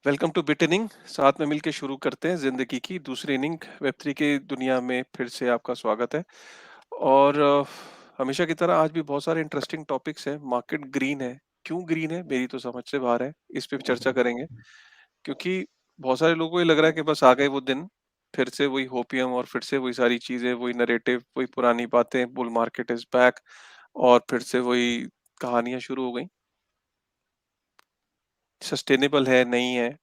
Welcome two bit inning. साथ में मिलके शुरू करते हैं जिंदगी की दूसरी इनिंग। वेब थ्री की दुनिया में फिर से आपका स्वागत है। और हमेशा की तरह आज भी बहुत सारे इंटरेस्टिंग टॉपिक्स हैं। मार्केट ग्रीन है, क्यों ग्रीन है मेरी तो समझ से बाहर है। इस पे भी चर्चा करेंगे, क्योंकि बहुत सारे लोगों को ये लग रहा है कि बस आ गए वो दिन, फिर से वही होपियम और फिर से वही सारी चीजें, वही नरेटिव, वही पुरानी बातें, बुल मार्केट इज बैक, और फिर से वही कहानियां शुरू हो गई। सस्टेनेबल है नहीं है,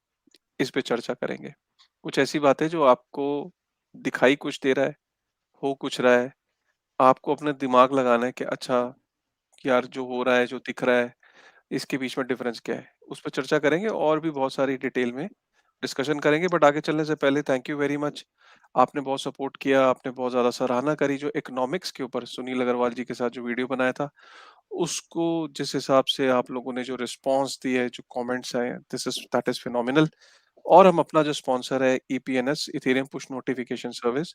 इस पे चर्चा करेंगे। कुछ ऐसी बातें जो आपको दिखाई कुछ दे रहा है, हो कुछ रहा है, आपको अपना दिमाग लगाना है कि अच्छा यार, जो हो रहा है, जो दिख रहा है, इसके बीच में डिफरेंस क्या है, उस पर चर्चा करेंगे और भी बहुत सारी डिटेल में डिस्कशन करेंगे। बट आगे चलने से पहले थैंक यू वेरी मच। आपने बहुत सपोर्ट किया, आपने बहुत ज्यादा सराहना करी जो इकोनॉमिक्स के ऊपर सुनील अग्रवाल जी के साथ जो वीडियो बनाया था उसको। जिस हिसाब से आप लोगों ने जो रिस्पॉन्स दिए, जो कमेंट्स आए, this is that is phenomenal. और हम अपना जो स्पॉन्सर है ईपीएनएस, इथेरियम पुश नोटिफिकेशन सर्विस,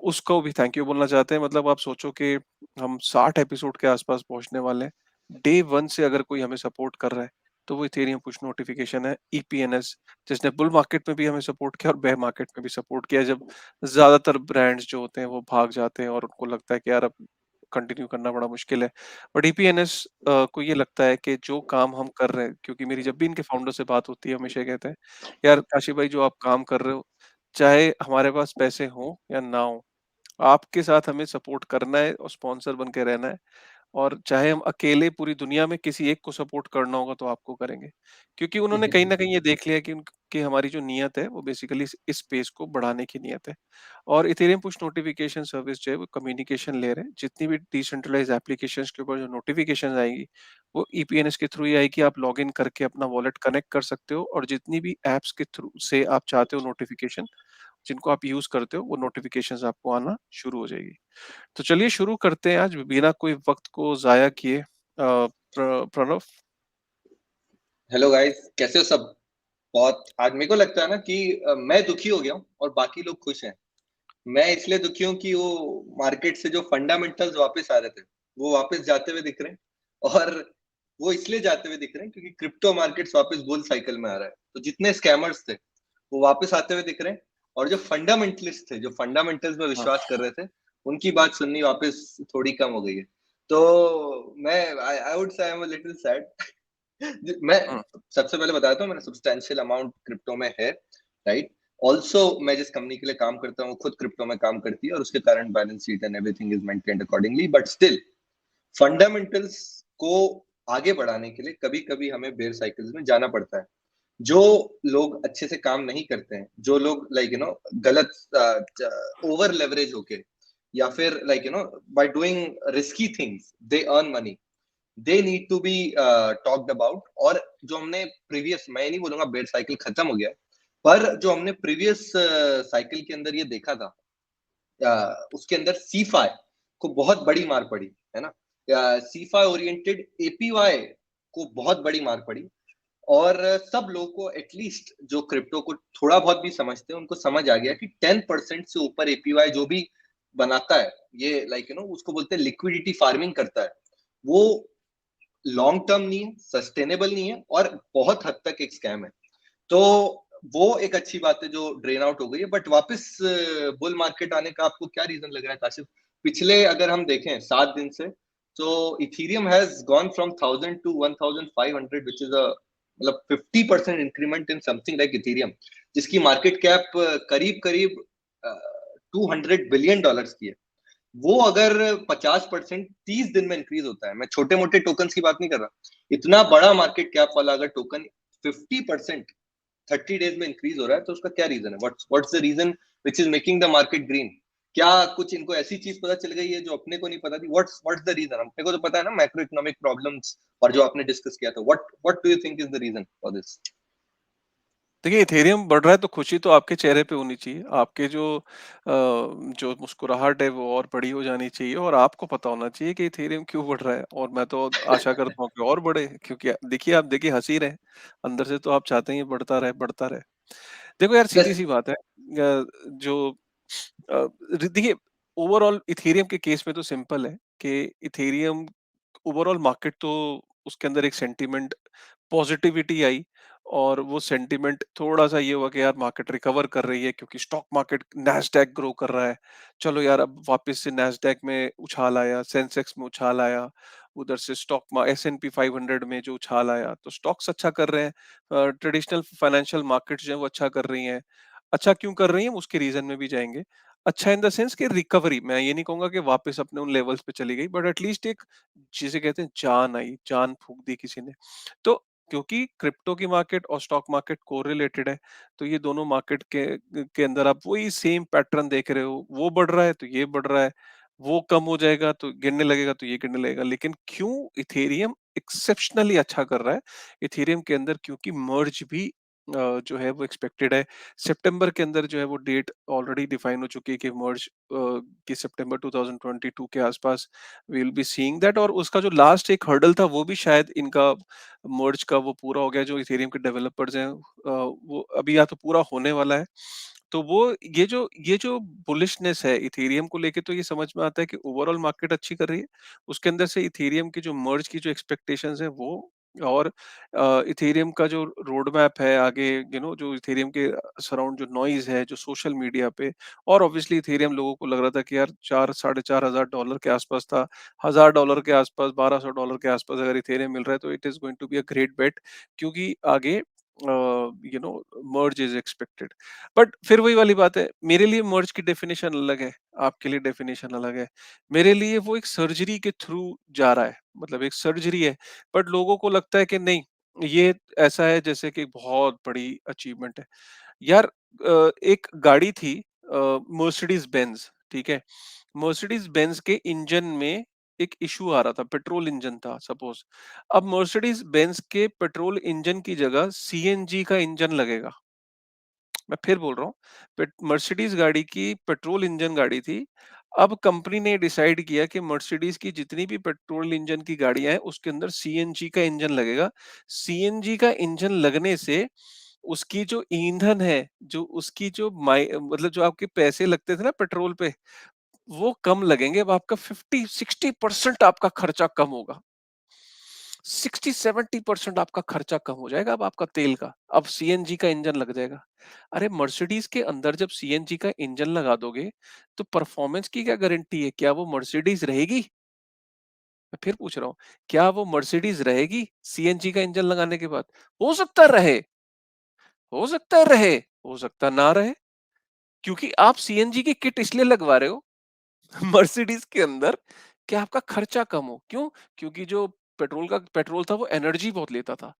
उसको भी थैंक यू बोलना चाहते हैं। मतलब आप सोचो कि हम 60 एपिसोड के आसपास पहुंचने वाले हैं। डे वन से अगर कोई हमें सपोर्ट कर रहा है तो वो इथेरियम पुश नोटिफिकेशन है, ईपीएनएस, जिसने बुल मार्केट में भी हमें सपोर्ट किया और बेयर मार्केट में भी सपोर्ट किया, जब ज्यादातर ब्रांड्स जो होते हैं वो भाग जाते हैं और उनको लगता है कि यार अब कंटिन्यू करना बड़ा मुश्किल है। बट ईपीएनएस को ये लगता है कि जो काम हम कर रहे हैं, क्योंकि मेरी जब भी इनके फाउंडर से बात होती है हमेशा ये कहते हैं, यार काशी भाई, जो आप काम कर रहे हो, चाहे हमारे पास पैसे हों या ना हो, आपके साथ हमें सपोर्ट करना है और स्पॉन्सर बन के रहना है। और चाहे हम अकेले पूरी दुनिया में किसी एक को सपोर्ट करना होगा तो आपको करेंगे, क्योंकि उन्होंने कहीं ना कहीं ये देख लिया कि उनकी हमारी जो नीयत है वो बेसिकली इस स्पेस को बढ़ाने की नीयत है। और इथेरियम पुश नोटिफिकेशन सर्विस जो है वो कम्युनिकेशन लेयर है। जितनी भी डिसेंट्रलाइज एप्लीकेशंस के ऊपर जो नोटिफिकेशन आएगी वो ईपीएनएस के थ्रू ही आएगी। आप लॉग इन करके अपना वॉलेट कनेक्ट कर सकते हो और जितनी भी एप्स के थ्रू से आप चाहते हो नोटिफिकेशन, जिनको आप यूज करते हो, वो नोटिफिकेशंस आपको आना शुरू हो जाएगी। तो चलिए शुरू करते हैं आज बिना कोई वक्त को जाया किए। प्रणव। हेलो गाइस, कैसे हो सब। बहुत आज मेरे को लगता है ना कि मैं दुखी हो गया हूँ और बाकी लोग खुश हैं। मैं इसलिए दुखी हूँ कि वो मार्केट से जो फंडामेंटल्स वापस आ रहे थे वो वापस जाते हुए दिख रहे हैं। और वो इसलिए जाते हुए दिख रहे हैं क्योंकि क्रिप्टो मार्केट्स वापस बुल साइकिल में आ रहा है। तो जितने स्कैमर्स थे वो वापस आते हुए दिख रहे हैं, और जो फंडामेंटलिस्ट थे, जो फंडामेंटल्स में हाँ। विश्वास कर रहे थे, उनकी बात सुननी वापस थोड़ी कम हो गई है। तो मैं आई वुड से I am a little sad. मैं हम्म। सबसे पहले बताता हूँ, मेरा सब्सटेंशियल अमाउंट क्रिप्टो में है, राइट। ऑल्सो मैं जिस कंपनी के लिए काम करता हूँ खुद क्रिप्टो में काम करती है, और उसके कारण balance sheet and everything is maintained accordingly. But still fundamentals को आगे बढ़ाने के लिए कभी कभी हमें बेयर साइकिल्स में जाना पड़ता है। जो लोग अच्छे से काम नहीं करते हैं, जो लोग लाइक गलत ओवर लेवरेज होके, या फिर like by doing risky things they earn money, they need to be talked about. और जो हमने प्रीवियस, मैं नहीं बोलूंगा बेयर साइकिल खत्म हो गया है, पर जो हमने प्रीवियस साइकिल के अंदर ये देखा था, उसके अंदर सीफाई को बहुत बड़ी मार पड़ी, है ना। सीफाई ओरिएंटेड एपीवाई को बहुत बड़ी मार पड़ी। और सब लोगों को, एटलीस्ट जो क्रिप्टो को थोड़ा बहुत भी समझते हैं, उनको समझ आ गया कि 10% से ऊपर एपीवाई जो भी बनाता है, ये उसको बोलते हैं लिक्विडिटी फार्मिंग करता है, वो लॉन्ग टर्म नहीं है, सस्टेनेबल नहीं है, और बहुत हद तक एक स्कैम है। तो वो एक अच्छी बात है जो ड्रेन आउट हो गई है। बट वापस बुल मार्केट आने का आपको क्या रीजन लग रहा है काशिफ? पिछले अगर हम देखें 7 दिन से, तो Ethereum has gone from 1000 to 1500, which is a मतलब 50% increment in something like Ethereum, जिसकी मार्केट कैप करीब करीब $200 बिलियन की है। वो अगर 50% 30 दिन में इंक्रीज होता है, मैं छोटे मोटे टोकन की बात नहीं कर रहा, इतना बड़ा मार्केट कैप वाला अगर टोकन 50% 30 डेज में इंक्रीज हो रहा है, तो उसका क्या रीजन है? What's the reason which is making the market green? क्या कुछ इनको ऐसी चीज पता चल गई है जो अपने को नहीं पता थी? What's the reason? अपने को तो पता है ना, मैक्रो इकोनॉमिक प्रॉब्लम्स, और जो आपने डिस्कस किया था, what do you think is the reason for this? देखिए, इथेरियम बढ़ रहा है तो खुशी तो आपके चेहरे पे होनी चाहिए। आपके जो मुस्कुराहट है वो और बड़ी हो जानी चाहिए, और आपको पता होना चाहिए कि इथेरियम क्यों बढ़ रहा है। और मैं तो आशा करता हूँ कि और बढ़े, क्योंकि देखिए, आप देखिए हंस ही रहे हैं, अंदर से तो आप चाहते हैं ये बढ़ता रहे, बढ़ता रहे। देखो यार, सीधी बस सी बात है, जो देखिए, ओवरऑल इथेरियम के केस में तो सिंपल है कि इथेरियम ओवरऑल मार्केट तो, उसके अंदर एक सेंटीमेंट पॉजिटिविटी आई, और वो सेंटिमेंट थोड़ा-सा ये हुआ कि यार मार्केट रिकवर कर रही है क्योंकि स्टॉक मार्केट नैस्डैक ग्रो कर रहा है। चलो यार अब वापस से नैस्डैक में उछाल आया, सेंसेक्स में उछाल आया, उधर से एस-एंड-पी 500 में जो उछाल आया, तो स्टॉक्स अच्छा कर रहे हैं। ट्रेडिशनल फाइनेंशियल मार्केट्स जो हैं वो अच्छा कर रही हैं। अच्छा क्यों कर रही हैं? उसके रीज़न में भी जाएँगे। अच्छा इन द सेंस कि रिकवरी, मैं ये नहीं कहूँगा कि वापस अपने उन लेवल्स पे चली गई, बट एट लीस्ट एक जिसे कहते हैं जान आई, जान फूँक दी किसी ने। तो क्योंकि क्रिप्टो की मार्केट और स्टॉक मार्केट कोरिलेटेड है, तो ये दोनों मार्केट के अंदर आप वही सेम पैटर्न देख रहे हो, वो बढ़ रहा है तो ये बढ़ रहा है, वो कम हो जाएगा तो गिरने लगेगा तो ये गिरने लगेगा। लेकिन क्यों इथेरियम एक्सेप्शनली अच्छा कर रहा है? इथेरियम के अंदर क्योंकि मर्ज भी जो है वो एक्सपेक्टेड है। सितंबर के अंदर जो है वो डेट ऑलरेडी डिफाइन हो चुकी है कि मर्ज कि सितंबर 2022 के आसपास we will be seeing that, और उसका जो लास्ट एक हर्डल था वो भी शायद इनका मर्ज का वो पूरा हो गया। जो इथेरियम के डेवलपर्स हैं वो अभी या तो पूरा होने वाला है। तो वो ये जो बुलिशनेस है इथेरियम को लेके, तो ये समझ में आता है कि ओवरऑल मार्केट अच्छी कर रही है। उसके अंदर से इथेरियम की जो मर्ज की जो एक्सपेक्टेशंस है वो, और इथेरियम का जो रोड मैप है आगे, जो इथेरियम के सराउंड जो नॉइज है जो सोशल मीडिया पे, और ऑब्वियसली इथेरियम लोगों को लग रहा था कि यार 4 साढ़े 4 हजार डॉलर के आसपास था, $1000 के आसपास, $1200 के आसपास अगर इथेरियम मिल रहा है तो it is going to be a great bet, क्योंकि आगे मर्ज इज एक्सपेक्टेड। बट फिर वही वाली बात है, मेरे लिए मर्ज की डेफिनेशन अलग है, आपके लिए डेफिनेशन अलग है। मेरे लिए वो एक सर्जरी के थ्रू जा रहा है, मतलब एक सर्जरी है, बट लोगों को लगता है कि नहीं, ये ऐसा है जैसे कि बहुत बड़ी अचीवमेंट है। यार एक गाड़ी थी मर्सिडीज बेंज, ठीक है? मर्सिडीज बेंज के इंजन में एक इशू आ रहा था, पेट्रोल इंजन था सपोज। अब मर्सिडीज बेंज के पेट्रोल इंजन की जगह सीएनजी का इंजन लगेगा। मैं फिर बोल रहा हूँ, मर्सिडीज गाड़ी की पेट्रोल इंजन गाड़ी थी। अब कंपनी ने डिसाइड किया कि मर्सिडीज की जितनी भी पेट्रोल इंजन की गाड़ियां हैं उसके अंदर सीएनजी का इंजन लगेगा। सीएनजी का इंजन लगने से उसकी जो ईंधन है, जो उसकी जो मतलब जो आपके पैसे लगते थे ना पेट्रोल पे, वो कम लगेंगे। अब आपका 50-60% आपका खर्चा कम होगा। 60-70% आपका खर्चा कम हो जाएगा अब आपका तेल का। अब सीएनजी का इंजन लग जाएगा। अरे मर्सिडीज के अंदर जब सीएनजी का इंजन लगा दोगे तो परफॉर्मेंस की क्या गारंटी है? क्या वो मर्सिडीज रहेगी? मैं फिर पूछ रहा हूँ, क्या वो मर्सिडीज रहेगी सीएनजी का इंजन लगाने के बाद? हो सकता रहे, हो सकता है रहे, हो सकता ना रहे, क्योंकि आप सीएनजी की किट इसलिए लगवा रहे हो मर्सिडीज के अंदर कि आपका खर्चा कम हो। क्यों? क्योंकि जो पेट्रोल था वो एनर्जी बहुत लेता था,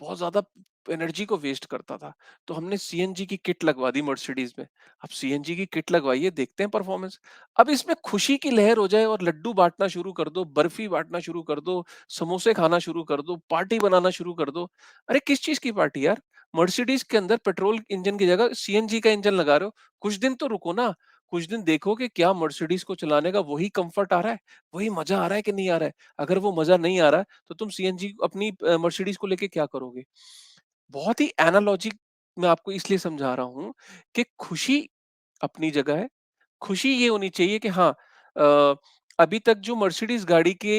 बहुत ज्यादा एनर्जी को वेस्ट करता था। तो हमने सीएनजी की किट लगवा दी मर्सिडीज में। अब सीएनजी की किट लगवाइए, देखते हैं परफॉर्मेंस। अब इसमें खुशी की लहर हो जाए और लड्डू बांटना शुरू कर दो, बर्फी बांटना शुरू कर दो, समोसे खाना शुरू कर दो, पार्टी बनाना शुरू कर दो। अरे किस चीज की पार्टी यार? मर्सिडीज के अंदर पेट्रोल इंजन की जगह सीएनजी का इंजन लगा रहे हो। कुछ दिन तो रुको ना, कुछ दिन देखो कि क्या मर्सिडीज को चलाने का वही कंफर्ट आ रहा है, वही मजा आ रहा है कि नहीं आ रहा है। अगर वो मजा नहीं आ रहा है तो तुम सीएनजी अपनी मर्सिडीज को लेके क्या करोगे? बहुत ही एनालॉजी मैं आपको इसलिए समझा रहा हूं कि खुशी अपनी जगह है। खुशी ये होनी चाहिए कि हाँ, अ, अभी तक जो मर्सिडीज गाड़ी के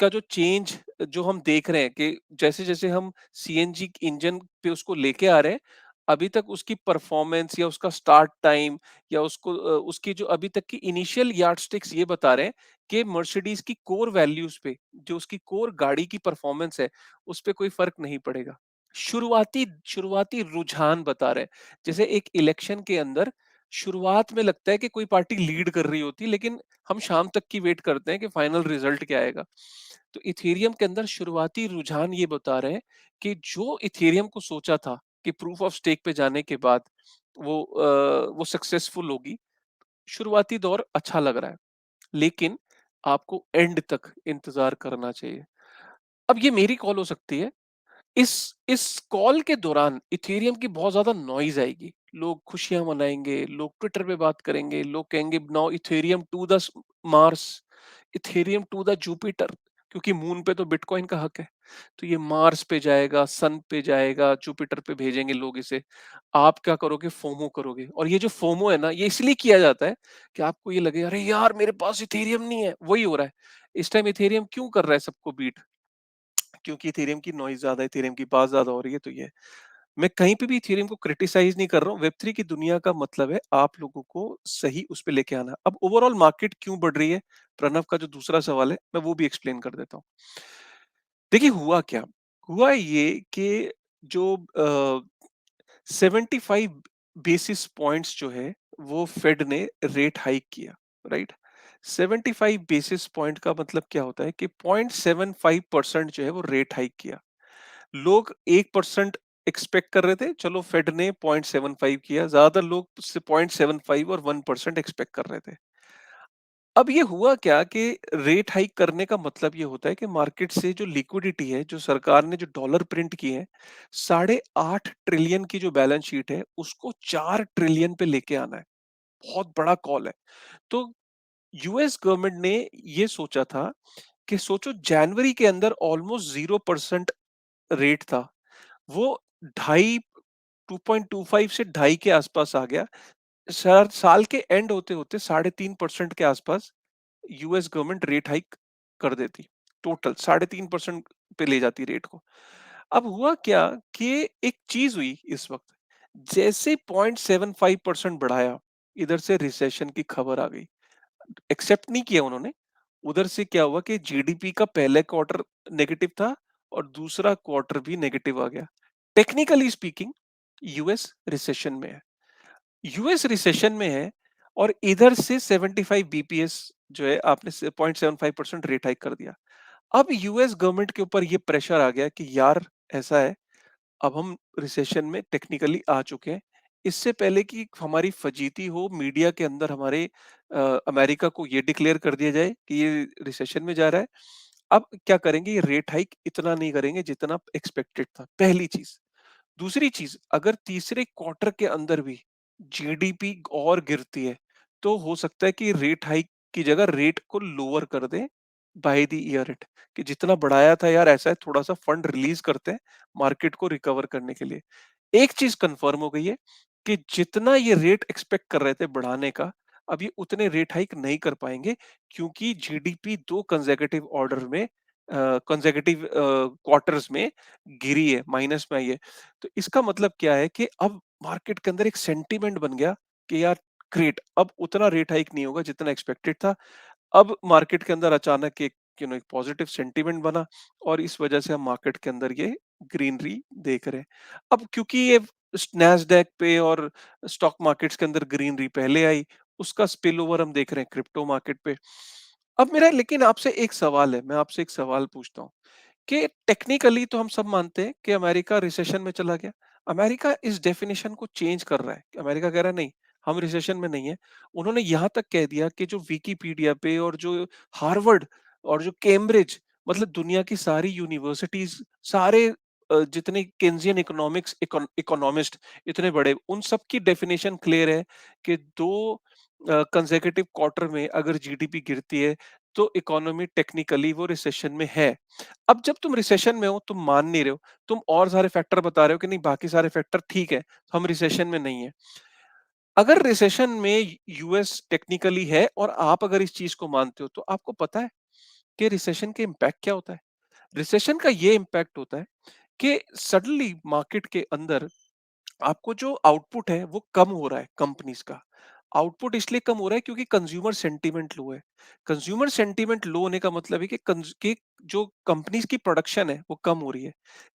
का जो चेंज जो हम देख रहे हैं कि जैसे जैसे हम सीएनजी इंजन पे उसको लेके आ रहे हैं, अभी तक उसकी परफॉर्मेंस या उसका स्टार्ट टाइम या उसकी जो अभी तक की इनिशियल यार्डस्टिक्स ये बता रहे हैं कि मर्सिडीज की कोर वैल्यूज पे, जो उसकी कोर गाड़ी की परफॉर्मेंस है, उस पे कोई फर्क नहीं पड़ेगा। शुरुआती शुरुआती रुझान बता रहे हैं। जैसे एक इलेक्शन के अंदर शुरुआत में लगता है कि कोई पार्टी लीड कर रही होती, लेकिन हम शाम तक की वेट करते हैं कि फाइनल रिजल्ट क्या आएगा। तो इथेरियम के अंदर शुरुआती रुझान ये बता रहे हैं कि जो इथेरियम को सोचा था कि प्रूफ ऑफ स्टेक पे जाने के बाद वो सक्सेसफुल होगी, शुरुआती दौर अच्छा लग रहा है, लेकिन आपको एंड तक इंतजार करना चाहिए। अब ये मेरी कॉल हो सकती है। इस इस कॉल के दौरान इथेरियम की बहुत ज्यादा नॉइज आएगी। लोग खुशियां मनाएंगे, लोग ट्विटर पे बात करेंगे, लोग कहेंगे now Ethereum to the Mars, Ethereum to the Jupiter, क्योंकि मून पे तो बिटकॉइन का हक है। तो ये मार्स पे जाएगा, सन पे जाएगा, जुपिटर पे भेजेंगे लोग इसे। आप क्या करोगे? फोमो करोगे। और ये जो फोमो है ना, ये इसलिए किया जाता है कि आपको ये लगे अरे यार मेरे पास इथेरियम नहीं है। वही हो रहा है इस टाइम। इथेरियम क्यों कर रहा है सबको बीट? क्योंकि इथेरियम की नॉइज़ ज़्यादा है, इथेरियम की बात ज़्यादा हो रही है, तो ये मैं कहीं पे भी इथेरियम को क्रिटिसाइज़ नहीं कर रहा हूँ। वेब 3 की दुनिया का मतलब है आप लोगों को सही उस पे लेके आना। अब ओवरऑल मार्केट क्यों बढ़ रही है? प्रणव का जो दूसरा सवाल है, मैं वो भी एक्सप्लेन कर देता हूँ। देखिए हुआ क्या? हुआ ये कि जो 75 बेसिस पॉइंट्स जो है, वो फेड ने रेट हाइक किया, राइट? 75 बेसिस पॉइंट का मतलब क्या होता है कि 0.75% जो है वो रेट हाइक किया। लोग 1% एक्सपेक्ट कर रहे थे, चलो फेड ने 0.75 किया, ज्यादातर लोग उससे 0.75 और 1% एक्सपेक्ट कर रहे थे। अब ये हुआ क्या कि रेट हाइक करने का मतलब ये होता है कि मार्केट से जो लिक्विडिटी है, जो सरकार ने जो डॉलर प्रिंट किए हैं, 8.5 ट्रिलियन की जो बैलेंस शीट है, उसको 4 ट्रिलियन पे लेके आना है। बहुत बड़ा कॉल है। तो यूएस गवर्नमेंट ने ये सोचा था कि सोचो जनवरी के अंदर ऑलमोस्ट 0% रेट था, वो ढाई 2.25 से ढाई के आसपास आ गया। साल के एंड होते होते 3.5% के आसपास यूएस गवर्नमेंट रेट हाइक कर देती, टोटल 3.5% पे ले जाती रेट को। अब हुआ क्या कि एक चीज हुई इस वक्त, जैसे 0.75% बढ़ाया, इधर से रिसेशन की खबर आ गई। एक्सेप्ट नहीं किया उन्होंने। उधर से क्या हुआ कि जीडीपी का पहले क्वार्टर नेगेटिव था और दूसरा क्वार्टर भी नेगेटिव आ गया। टेक्निकली स्पीकिंग यूएस रिसेशन में है, यूएस रिसेशन में है, और इधर से 75 बीपीएस जो है आपने 0.75% रेट हाइक कर दिया। अब यूएस गवर्नमेंट के ऊपर ये प्रेशर आ गया कि यार ऐसा है, अब हम रिसेशन में टेक्निकली आ चुके हैं। इससे पहले कि हमारी फजीती हो मीडिया के अंदर, हमारे अमेरिका को ये डिक्लेयर कर दिया जाए कि ये रिसेशन में जा रहा है। अब क्या करेंगे, ये रेट हाइक इतना नहीं करेंगे जितना एक्सपेक्टेड था, पहली चीज। दूसरी चीज, अगर तीसरे क्वार्टर के अंदर भी जीडीपी और गिरती है, तो हो सकता है कि रेट हाइक की जगह रेट को लोअर कर दें बाय द ईयर एंड, कि जितना बढ़ाया था यार, ऐसा है थोड़ा सा फंड रिलीज करते हैं मार्केट को रिकवर करने के लिए। एक चीज कंफर्म हो गई है कि जितना ये रेट एक्सपेक्ट कर रहे थे बढ़ाने का, अब ये उतने रेट हाइक नहीं कर पाएंगे, क्योंकि जीडीपी दो कंसेक्यूटिव ऑर्डर में, कंसेक्यूटिव क्वार्टर्स में गिरी है, माइनस में आई है। तो इसका मतलब क्या है कि अब मार्केट के अंदर एक सेंटीमेंट बन गया कि यार ग्रेट, अब उतना रेट हाइक नहीं होगा जितना एक्सपेक्टेड था। अब मार्केट के अंदर अचानक एक एक पॉजिटिव सेंटीमेंट बना, और इस वजह से हम मार्केट के अंदर ये ग्रीनरी देख रहे हैं। अब क्योंकि ये नैस्डैक पे और स्टॉक मार्केट्स के अंदर ग्रीनरी पहले आई, उसका स्पिल ओवर हम देख रहे हैं क्रिप्टो मार्केट पे। अब मेरा लेकिन आपसे एक सवाल है, मैं आपसे एक सवाल पूछता हूँ कि टेक्निकली तो हम सब मानते हैं कि अमेरिका रिसेशन में चला गया। अमेरिका इस डेफिनेशन को चेंज कर रहा है। अमेरिका कह रहा है नहीं, हम रिसेशन में नहीं है। उन्होंने यहाँ तक कह दिया कि जो विकिपीडिया पे और जो हार्वर्ड और जो कैम्ब्रिज, मतलब दुनिया की सारी यूनिवर्सिटीज, सारे जितने केन्जियन इकोनॉमिक्स इकोनॉमिस्ट इतने बड़े, उन सब की डेफिनेशन क्लियर है कि दो कंसेक्यूटिव क्वार्टर में अगर जीडीपी गिरती है, तो इकोनॉमी टेक्निकली वो रिसेशन में है। अब जब तुम रिसेशन में हो, तुम मान नहीं रहे हो, तुम और सारे फैक्टर बता रहे हो कि नहीं बाकी सारे फैक्टर ठीक है, हम रिसेशन में नहीं है। अगर रिसेशन में यूएस टेक्निकली है और आप अगर इस चीज को मानते हो, तो आपको पता है कि रिसेशन के इम्पैक्ट क्या होता है। रिसेशन का ये इम्पैक्ट होता है कि सडनली मार्केट के अंदर आपको जो आउटपुट है वो कम हो रहा है कंपनीज का। आउटपुट इसलिए कम हो रहा है क्योंकि कंज्यूमर सेंटीमेंट लो है। कंज्यूमर सेंटीमेंट लो होने का मतलब है कि जो कंपनीज की प्रोडक्शन है वो कम हो रही है।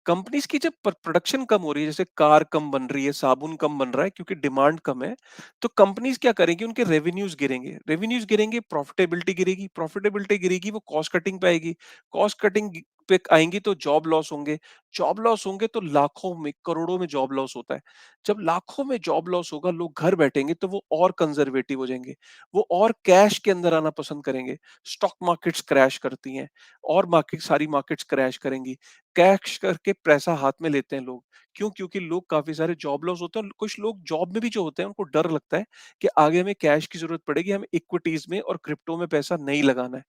कंपनीज की जब प्रोडक्शन कम हो रही है, जैसे कार कम बन रही है, साबुन कम बन रहा है क्योंकि डिमांड कम है, तो कंपनीज क्या करेंगी, उनके रेवेन्यूज गिरेंगे, रेवेन्यूज गिरेंगे, प्रॉफिटेबिलिटी गिरेगी, प्रॉफिटेबिलिटी गिरेगी, वो कॉस्ट कटिंग पे आएगी, कॉस्ट कटिंग पे आएंगी तो जॉब लॉस होंगे, जॉब लॉस होंगे तो लाखों में करोड़ों में जॉब लॉस होता है। जब लाखों में जॉब लॉस होगा, लोग घर बैठेंगे, तो वो और कंजर्वेटिव हो जाएंगे, वो और कैश के अंदर आना पसंद करेंगे। स्टॉक मार्केट्स क्रैश करती हैं, और मार्केट सारी मार्केट्स क्रैश करेंगी। कैश करके पैसा हाथ में लेते हैं लोग। क्यों? क्योंकि लोग काफी सारे जॉब लॉस होते हैं, कुछ लोग जॉब में भी जो होते हैं उनको डर लगता है कि आगे हमें कैश की जरूरत पड़ेगी, हमें इक्विटीज में और क्रिप्टो में पैसा नहीं लगाना है।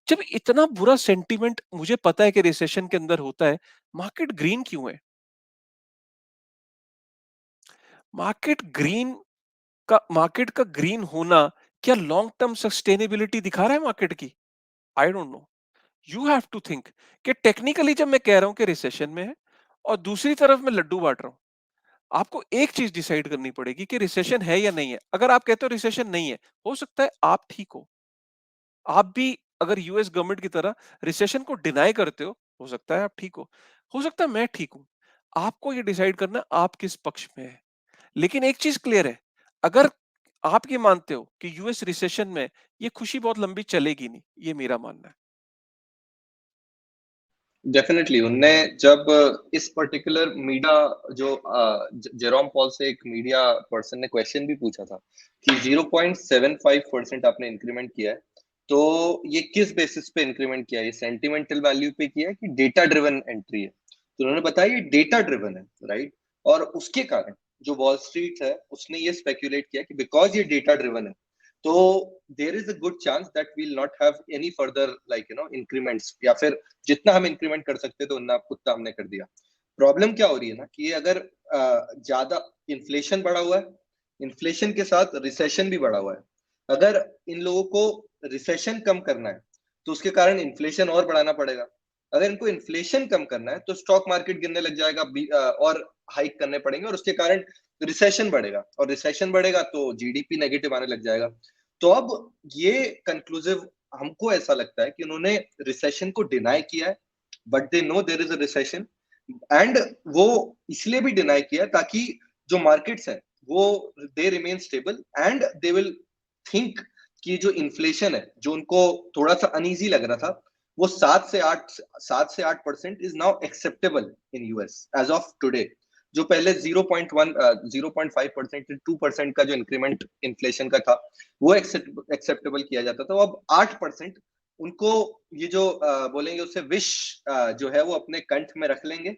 जब इतना बुरा सेंटीमेंट मुझे पता है कि रिसेशन के अंदर होता है, मार्केट ग्रीन क्यों है? मार्केट ग्रीन मार्केट का ग्रीन होना क्या लॉन्ग टर्म सस्टेनेबिलिटी दिखा रहा है मार्केट की? I don't know. You have to think कि टेक्निकली जब मैं कह रहा हूं कि रिसेशन में है और दूसरी तरफ मैं लड्डू बांट रहा हूं, आपको एक चीज डिसाइड करनी पड़ेगी कि रिसेशन है या नहीं है। अगर आप कहते हो रिसेशन नहीं है, हो सकता है आप ठीक हो, आप भी अगर यूएस गवर्नमेंट की तरह रिसेशन को डिनाई करते हो सकता है आप ठीक हो सकता है मैं ठीक हूं। आपको ये डिसाइड करना है आप किस पक्ष में है। लेकिन एक चीज क्लियर है, अगर आप ये मानते हो कि यूएस रिसेशन में ये खुशी बहुत लंबी चलेगी नहीं, ये मेरा मानना है। डेफिनेटली उनने जब इस पर्टिकुलर मीडिया जो जेरोम पॉल से एक मीडिया पर्सन ने क्वेश्चन भी पूछा था कि 0.75% आपने इंक्रीमेंट किया है, तो ये किस बेसिस पे इंक्रीमेंट किया है, ये सेंटिमेंटल वैल्यू पे किया है कि डेटा ड्रिवन एंट्री है? तो उन्होंने बताया ये डेटा ड्रिवन है, राइट? और उसके कारण जो वॉल स्ट्रीट है उसने ये स्पेक्यूलेट किया कि बिकॉज ये डेटा ड्रिवन है, तो there is a good chance that we'll not have any further like increments, या फिर जितना हम इंक्रीमेंट कर सकते थे उतना हमने कर दिया। प्रॉब्लम क्या हो रही है ना कि अगर ज्यादा इन्फ्लेशन बढ़ा हुआ है, इन्फ्लेशन के साथ रिसेशन भी बढ़ा हुआ है। अगर इन लोगों को रिसेशन कम करना है तो उसके कारण इन्फ्लेशन और बढ़ाना पड़ेगा। अगर इनको इन्फ्लेशन कम करना है तो स्टॉक मार्केट गिरने लग जाएगा, और हाइक करने पड़ेंगे, और उसके कारण रिसेशन बढ़ेगा, और रिसेशन बढ़ेगा तो जीडीपी नेगेटिव आने लग जाएगा। तो अब ये कंक्लूसिव हमको ऐसा लगता है कि उन्होंने रिसेशन को डिनाई किया है, but they know there is a recession, and वो इसलिए भी डिनाई किया ताकि जो मार्केट्स है वो they remain stable, and they will think कि जो इन्फ्लेशन है जो उनको थोड़ा सा अनईजी लग रहा था, वो 7 से 8% is now acceptable in US as of today. जो पहले 0.1 0.5% 2% का जो इंक्रीमेंट इन्फ्लेशन का था वो एक्सेप्टेबल किया जाता था, वो अब 8% उनको ये जो बोलेंगे उसे विश जो है वो अपने कंठ में रख लेंगे।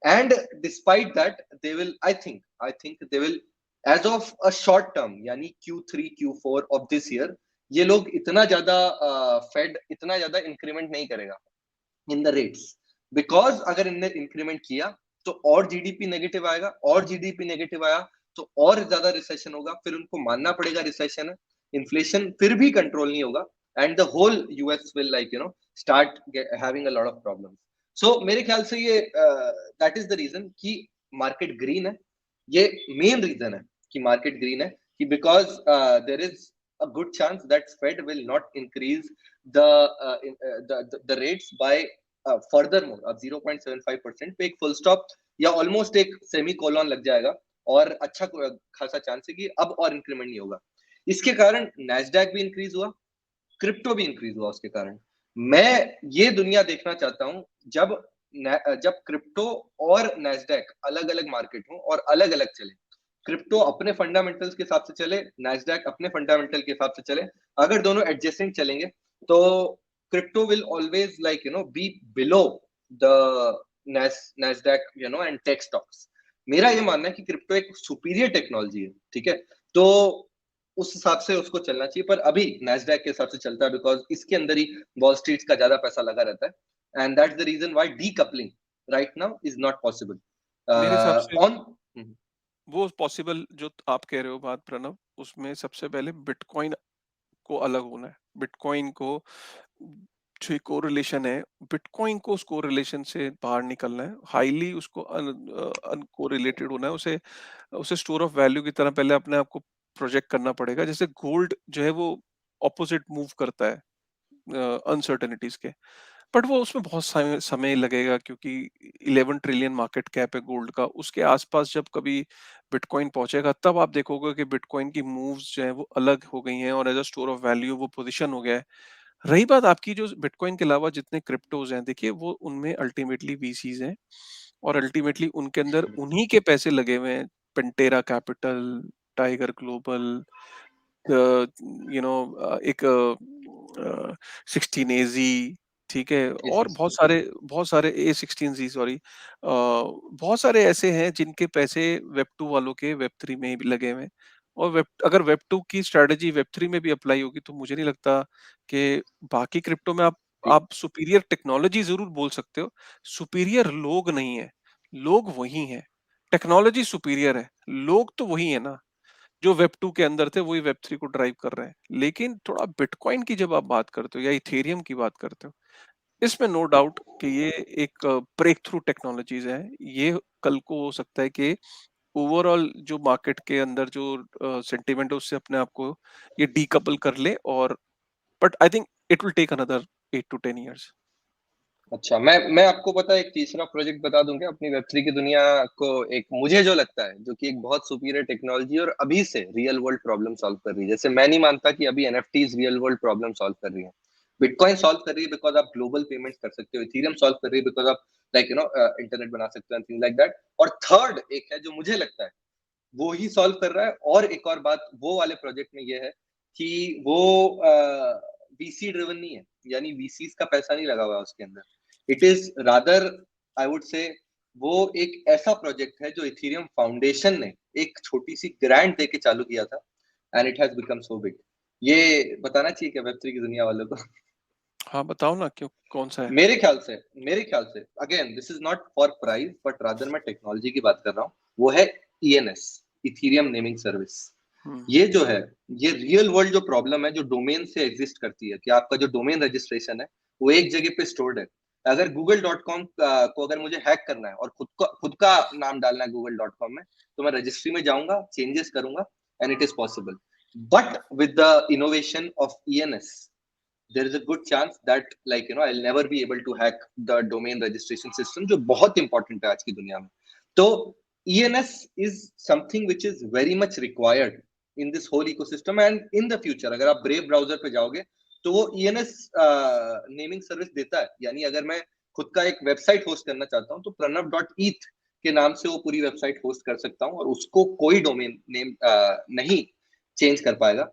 And despite that they will I think they will as of a short term, यानी Q3 Q4 of this year, ये लोग इतना ज्यादा फेड इतना ज्यादा इंक्रीमेंट नहीं करेगा इन द रेट्स। बिकॉज अगर इनने इंक्रीमेंट किया तो और जीडीपी नेगेटिव आएगा, और जीडीपी नेगेटिव आया तो और ज्यादा रिसेशन होगा, फिर उनको मानना पड़ेगा रिसेशन है, इन्फ्लेशन फिर भी कंट्रोल नहीं होगा, and the whole US will start having a lot of problems. So मेरे ख्याल से ये दैट इज द रीजन कि मार्केट ग्रीन है। ये मेन रीजन है कि मार्केट ग्रीन है कि because there is a good chance that Fed will not increase the the rates by further more. अब 0.75% पे एक फुल स्टॉप या ऑलमोस्ट एक सेमी कोलॉन लग जाएगा, और अच्छा खासा चांस है कि अब और इंक्रीमेंट नहीं होगा। इसके कारण नैस्डैक भी इंक्रीज हुआ, क्रिप्टो भी इंक्रीज हुआ उसके कारण। मैं ये दुनिया देखना चाहता हूं जब जब क्रिप्टो और नैस्डैक अलग अलग मार्केट हो और अलग अलग चले। क्रिप्टो अपने फंडामेंटल्स के हिसाब से चले, नैस्डैक अपने फंडामेंटल के हिसाब से चले। अगर दोनों एडजेसेंट चलेंगे तो crypto will always be below the Nasdaq and tech stocks. मेरा ये मानना है कि क्रिप्टो एक सुपीरियर टेक्नोलॉजी है, ठीक है? तो उस हिसाब से उसको चलना चाहिए, पर अभी नैस्डैक के हिसाब से चलता है बिकॉज इसके अंदर ही वॉल स्ट्रीट का ज्यादा पैसा लगा रहता है, and that's the reason why decoupling right now is not possible मेरे हिसाब से ऑन। वो पॉसिबल जो आप कह रहे हो बात प्रणव, उसमें सबसे पहले बिटकॉइन को अलग होना है। बिटकॉइन को जो कोरिलेशन है, बिटकॉइन को उस कोरिलेशन से बाहर निकलना है, हाईली उसको अनकोरिलेटेड होना है, उसे उसे स्टोर ऑफ वैल्यू की तरह पहले अपने आप को प्रोजेक्ट करना पड़ेगा। जैसे गोल्ड जो है वो ऑपोजिट मूव करता है अनसर्टेनिटीज के, बट वो उसमें बहुत समय लगेगा क्योंकि 11 ट्रिलियन मार्केट कैप है गोल्ड का। उसके आसपास जब कभी बिटकॉइन पहुंचेगा तब आप देखोगे कि बिटकॉइन की मूव्स जो है वो अलग हो गई हैं और as a store of value वो पोजीशन हो गया है। रही बात आपकी, जो बिटकॉइन के अलावा जितने क्रिप्टोज हैं, देखिए वो उनमें अल्टीमेटली वीसीज हैं और अल्टीमेटली उनके अंदर उन्हीं के पैसे लगे हुए हैं। Pantera Capital, Tiger Global, you know एक 16 AZ, ठीक है, और बहुत सारे A16Z, सॉरी, बहुत सारे ऐसे हैं जिनके पैसे वेब टू वालों के वेब थ्री में भी लगे हुए हैं। और अगर वेब टू की स्ट्रेटेजी वेब थ्री में भी अप्लाई होगी तो मुझे नहीं लगता कि बाकी क्रिप्टो में आप सुपीरियर टेक्नोलॉजी जरूर बोल सकते हो, सुपीरियर लोग नहीं है। लोग वही हैं, टेक्नोलॉजी सुपीरियर है, लोग तो वही है ना, जो वेब टू के अंदर थे वही वेब थ्री को ड्राइव कर रहे हैं। लेकिन थोड़ा बिटकॉइन की जब आप बात करते हो या इथेरियम की बात करते हो, इसमें नो डाउट कि ये एक ब्रेक थ्रू टेक्नोलॉजीज है। ये कल को हो सकता है कि ओवरऑल जो मार्केट के अंदर जो सेंटिमेंट है उससे अपने आप को ये डीकपल कर ले, और but I think it will take another 8 to 10 years। अच्छा, मैं आपको पता है एक तीसरा प्रोजेक्ट बता दूं क्या अपनी वेब3 की दुनिया को? एक मुझे जो लगता है जो कि एक बहुत सुपीरियर टेक्नोलॉजी और अभी से रियल वर्ल्ड प्रॉब्लम सॉल्व कर रही है। जैसे मैं नहीं मानता कि अभी NFTs real world problem solve कर रही है। बिटकॉइन सॉल्व कर रही है बिकॉज आप ग्लोबल पेमेंट्स कर सकते हो, इथेरियम सॉल्व कर रही है बिकॉज आप इंटरनेट बना सकते हो, थिंग लाइक दैट। और थर्ड एक है जो मुझे लगता है वो ही सॉल्व कर रहा है। और एक और बात वो वाले प्रोजेक्ट में ये है कि वो वीसी ड्रिवन नहीं है, यानी वीसीस का पैसा नहीं लगा हुआ है उसके अंदर। It is rather, I would से, वो एक ऐसा प्रोजेक्ट है जो इथेरियम फाउंडेशन ने एक छोटी सी ग्रांट देके चालू किया था, and it has become so big. ये बताना चाहिए क्या वेब3 की दुनिया वालों को? हाँ बताओ ना, क्यों, कौन सा है? मेरे ख्याल से again this is not for price but rather मैं टेक्नोलॉजी की बात कर रहा हूँ। वो है ईएनएस, इथेरियम नेमिंग सर्विस। हम्म। ये जो है, ये रियल वर्ल्ड जो प्रॉब्लम है जो डोमेन से एग्जिस्ट करती है कि आपका जो डोमेन रजिस्ट्रेशन है वो एक जगह पे स्टोर्ड है। अगर google.com को अगर मुझे हैक करना है और खुद का नाम डालना है google.com में, तो मैं रजिस्ट्री में जाऊंगा, चेंजेस करूंगा, and it is possible. But with the innovation of ENS there is a good chance that I'll never be able to hack the domain registration system, जो बहुत important है आज की दुनिया में। तो ENS is something which is very much required in this whole ecosystem, and in the future अगर आप Brave browser पे जाओगे तो वो ENS नेमिंग सर्विस देता है। यानी अगर मैं खुद का एक वेबसाइट होस्ट करना चाहता हूँ तो pranav.eth के नाम से वो पूरी वेबसाइट होस्ट कर सकता हूँ और उसको कोई डोमेन नेम नहीं चेंज कर पाएगा।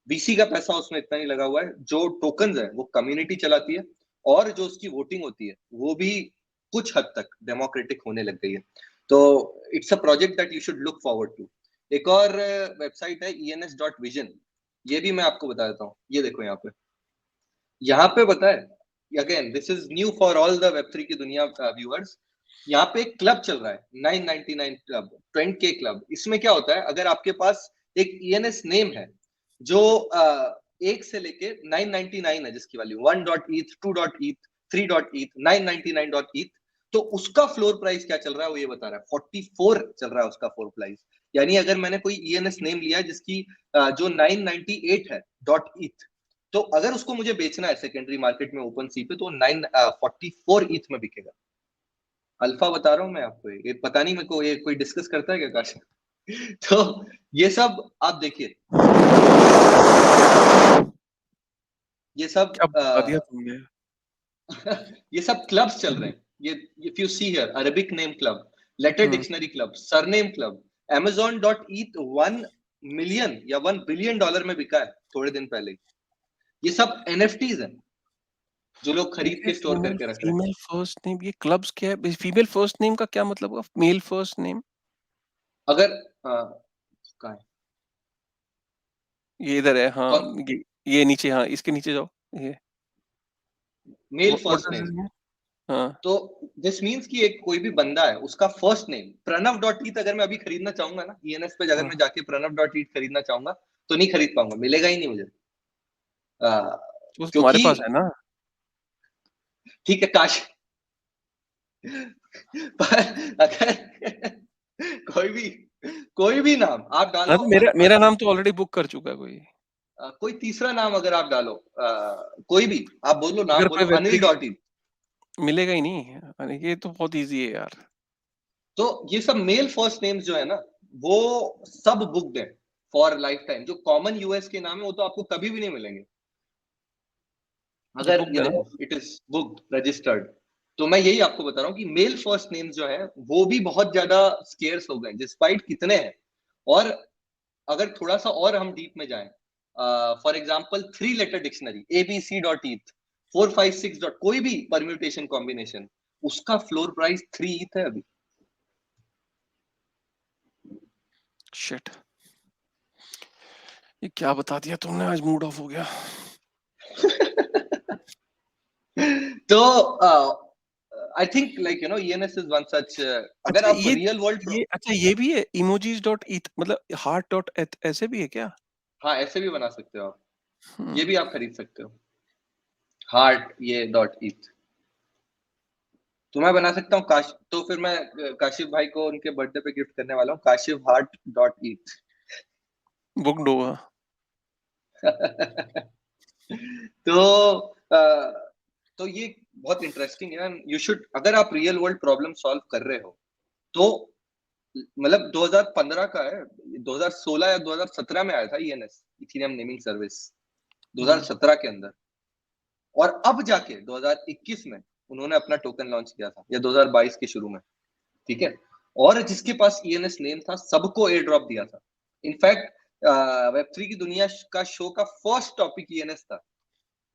वीसी का पैसा उसमें इतना नहीं लगा हुआ है, जो टोकन्स है वो कम्युनिटी चलाती है, और जो उसकी वोटिंग होती है वो भी कुछ हद तक डेमोक्रेटिक होने लग गई है। तो it's a project that you should look forward to. एक और वेबसाइट है ens.vision, ये भी मैं आपको बता देता हूँ। ये देखो यहाँ पे पता है, again this is new for all the Web3 की दुनिया व्यूअर्स। यहाँ पे एक क्लब चल रहा है 999 क्लब, 20K क्लब। इसमें क्या होता है, अगर आपके पास एक ईएनएस नेम है जो एक से लेके 999 है, जिसकी value 1.eth 2.eth 3.eth 999.eth, तो उसका फ्लोर प्राइस क्या चल रहा है वो ये बता रहा है, 44 चल रहा है उसका फ्लोर प्राइस। यानी अगर मैंने कोई ईएनएस नेम लिया है जिसकी जो 998 है डॉट ईथ, तो अगर उसको मुझे बेचना है सेकेंडरी मार्केट में ओपन सी पे तो 944 ईथ में बिकेगा। अल्फा बता रहा हूं मैं आपको, ये पता नहीं मेरे को ये कोई डिस्कस करता है क्या काश? तो ये सब आप देखिए, ये सब क्या बता दिया तुमने? ये सब क्लब्स चल रहे हैं। ये if you see here, Arabic name club, letter hmm. Dictionary club, surname club, amazon.eth 1 million या $1 बिलियन में बिका है थोड़े दिन पहले। ये सब एनएफटीज हैं जो लोग खरीद के स्टोर फीमेल करके रख रहे हैं। फीमेल फर्स्ट नेम, ये क्लब्स क्या है? फीमेल फर्स्ट नेम का क्या मतलब होगा? Male first name? अगर कहा है ये इधर है, हाँ। और ये नीचे, हाँ इसके नीचे जाओ। ये male what first does name, this mean? हाँ। तो दिस मीन्स कि एक कोई भी बंदा है उसका फर्स्ट नेम प्रणव.eth अगर मैं अभी खरीदना चाहूंगा ना ईएनएस पे, अगर हाँ, मैं जाके प्रणव.eth खरीदना चाहूंगा तो नहीं खरीद पाऊंगा, मिलेगा ही नहीं मुझे। आ, वो तो तुम्हारे क्योंकि पास है ना। ठीक है काश, पर अगर कोई भी कोई भी नाम आप हाँ, डालो, तो मेरा मेरा नाम तो ऑलरेडी बुक कर चुका है कोई। कोई तीसरा नाम अगर आप डालो, कोई भी आप बोलो, नाम अगर कोई बोलो वेब3 की अनिल.eth, मिलेगा ही नहीं। अरे ये तो बहुत इजी है यार। तो ये सब मेल फर्स्ट नेम्स जो है ना वो सब बुक्ड है फॉर लाइफ टाइम। जो कॉमन यूएस के नाम है वो तो आपको कभी भी नहीं मिलेंगे। जो अगर बुक है ना। It is booked registered. तो मैं यही आपको बता रहा हूँ कि मेल फर्स्ट नेम्स जो है वो भी बहुत ज्यादा स्केर्स हो गए डिस्पाइट कितने हैं। और अगर थोड़ा सा और हम डीप में जाएं, for example 3 letter dictionary abc.eth 456 dot कोई भी परम्यूटेशन कॉम्बिनेशन, उसका फ्लोर प्राइस 3 ETH है अभी। शिट, ये क्या बता दिया तुमने, आज मूड ऑफ हो गया। तो I think ENS is one such, अगर अच्छा आप रियल वर्ल्ड, ये अच्छा ये भी है इमोजीज डॉट ईथ, मतलब हार्ट डॉट ऐसे भी है क्या? हाँ ऐसे भी बना सकते हो आप, हम्म। ये भी आप खरीद सकते हो, हार्ट ये .eth। तो मैं बना सकता हूँ काश, तो फिर मैं काशिफ भाई को उनके बर्थडे पे गिफ्ट करने वाला हूँ, काशिफ हार्ट डॉट ईट। बुक डोगा। तो तो ये बहुत इंटरेस्टिंग है। यू शुड, अगर आप रियल वर्ल्ड प्रॉब्लम सॉल्व कर रहे हो तो, मतलब 2015 का है, 2016 या 2017 में आया था ईएनएस, इथेरियम नेमिंग सर्विस, हम्म 2017 के अंदर। और अब जाके 2021 में उन्होंने अपना टोकन लॉन्च किया था, या 2022 के शुरू में, ठीक है। और जिसके पास ईएनएस नेम था, सबको एयर ड्रॉप दिया था। इनफैक्ट वेब3 की दुनिया का शो का फर्स्ट टॉपिक ईएनएस था।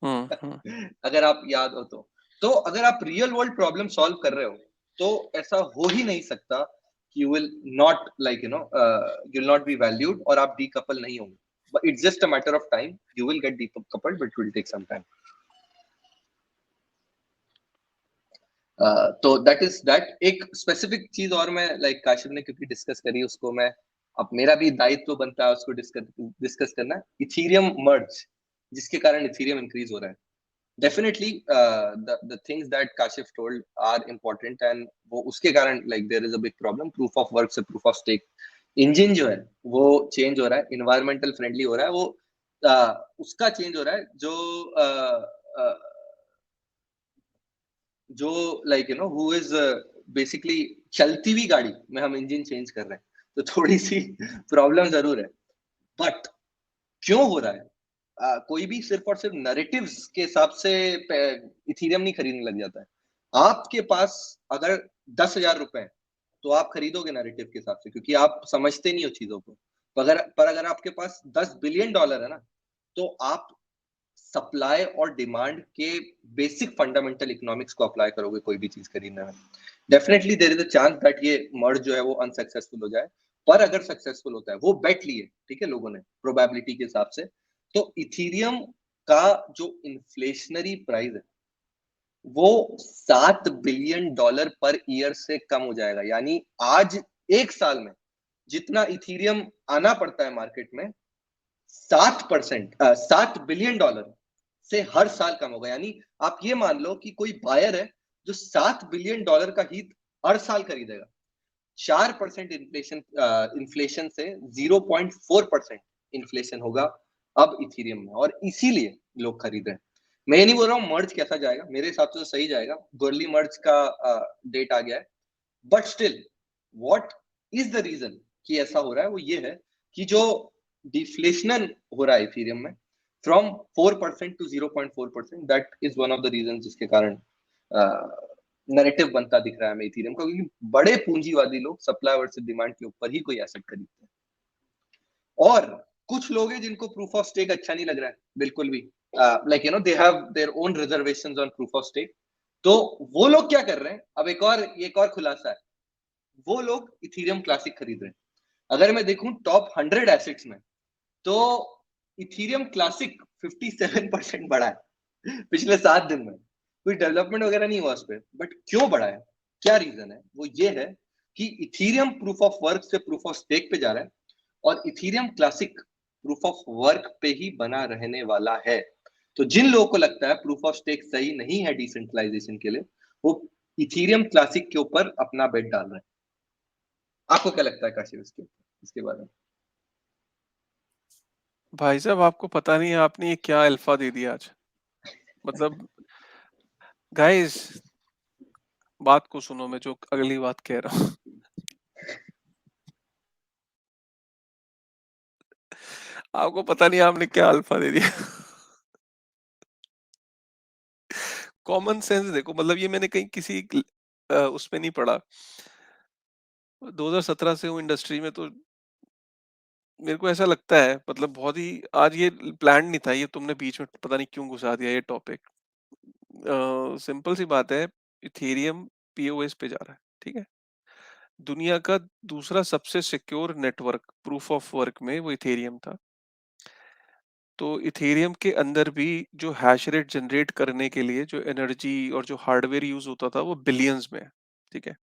हम्म। अगर आप याद हो तो अगर आप रियल वर्ल्ड प्रॉब्लम सॉल्व कर रहे हो तो ऐसा हो ही नहीं सकता कि you will not, like you know, you will not be valued, और आप डीकपल नहीं होंगे। But it's just a matter of time, you will get decoupled, but it will take some time. तो दैट इज दैट। एक specific चीज और मैं, like Kashif ने क्योंकि डिस्कस करी, उसको मैं, अब मेरा भी दायित्व बनता है उसको डिस्कस करना, इथीरियम मर्ज, जिसके कारण इथीरियम इंक्रीज हो रहा है। Definitely, the things that Kashif told are important, and वो उसके कारण, like there is a big problem, proof of work से proof of stake इंजन जो है वो चेंज हो रहा है, इन्वायरमेंटल फ्रेंडली हो रहा है वो, उसका चेंज हो रहा है जो, जो like you know who is basically, चलती हुई गाड़ी में हम इंजन चेंज कर रहे हैं, तो थोड़ी सी प्रॉब्लम जरूर है। बट क्यों हो रहा है? कोई भी सिर्फ और सिर्फ नैरेटिव्स के हिसाब से इथीरियम नहीं खरीदने लग जाता है। आपके पास अगर 10,000 रुपए हैं तो आप खरीदोगे नैरेटिव के हिसाब से, क्योंकि आप समझते नहीं हो चीजों को। पर अगर आपके पास $10 बिलियन है ना, तो आप सप्लाई और डिमांड के बेसिक फंडामेंटल इकोनॉमिक्स को अप्लाई करोगे कोई भी चीज खरीदने में। Definitely there is a chance that ये मर्ज जो है वो अनसक्सेसफुल हो जाए। पर अगर सक्सेसफुल होता है, वो बेट लिए, ठीक है, लोगों ने प्रोबेबिलिटी के हिसाब से, तो इथीरियम का जो इन्फ्लेशनरी प्राइस है वो $7 बिलियन पर ईयर से कम हो जाएगा। यानी आज एक साल में जितना इथीरियम आना पड़ता है मार्केट में, 7%, $7 बिलियन से हर साल कम होगा। यानी आप ये मान लो कि कोई बायर है जो $7 बिलियन का हीथ हर साल खरीदेगा। 4% इन्फ्लेशन, इन्फ्लेशन से 0.4% इन्फ्लेशन होगा अब इथीरियम में, और इसीलिए लोग खरीद रहे हैं। मैं ये नहीं बोल रहा हूँ मर्ज कैसा जाएगा, मेरे हिसाब से तो सही जाएगा, गोरली मर्ज का डेट आ गया है। But still, what is the reason कि ऐसा हो रहा है, वो ये है कि जो डिफ्लेशन हो रहा है इथीरियम में, from 4% to 0.4%, that is one of the reason जिसके कारण नैरेटिव बनता दिख रहा है हमें इथीरियम का, क्योंकि बड़े पूंजीवादी लोग सप्लाई वर्सेस डिमांड के ऊपर ही कोई एसेट खरीदते हैं। और कुछ लोग हैं जिनको प्रूफ ऑफ स्टेक अच्छा नहीं लग रहा है बिल्कुल भी, like you know they have their own reservations on proof of stake. तो वो लोग क्या कर रहे हैं, अब एक और खुलासा है, वो लोग इथीरियम क्लासिक खरीद रहे हैं। अगर मैं देखूं टॉप 100 एसेट्स में, तो इथीरियम क्लासिक 57% बढ़ा है पिछले 7 दिन में। कोई डेवलपमेंट वगैरह नहीं हुआ उस पर, बट क्यों बढ़ा है, क्या रीजन है, वो ये है कि इथीरियम प्रूफ ऑफ वर्क से प्रूफ ऑफ स्टेक पे जा रहा है, और Ethereum classic proof of work पे ही बना रहने वाला है। तो जिन लोगों को लगता है प्रूफ ऑफ स्टेक सही नहीं है डिसेंट्रलाइजेशन के लिए, वो इथीरियम क्लासिक के ऊपर अपना बेट डाल रहे हैं। आपको क्या लगता है काशिफ इसके बारे में? भाई साहब, आपको पता नहीं है आपने ये क्या अल्फा दे दिया आज। मतलब गाइस, बात को सुनो, मैं जो अगली बात कह रहा हूँ। आपको पता नहीं आपने क्या अल्फा दे दिया। कॉमन सेंस देखो, मतलब ये मैंने कहीं किसी उसमें नहीं पढ़ा। 2017 से हूँ इंडस्ट्री में, तो मेरे को ऐसा लगता है, मतलब बहुत ही, आज ये प्लान नहीं था, ये तुमने बीच में पता नहीं क्यों घुसा दिया ये टॉपिक। सिंपल सी बात है, इथेरियम पीओएस पे जा रहा है, ठीक है। दुनिया का दूसरा सबसे secure network proof of work में वो इथेरियम था। तो इथेरियम के अंदर भी जो हैश रेट जनरेट करने के लिए जो एनर्जी और जो हार्डवेयर यूज होता था वो बिलियंस में है, ठीक है।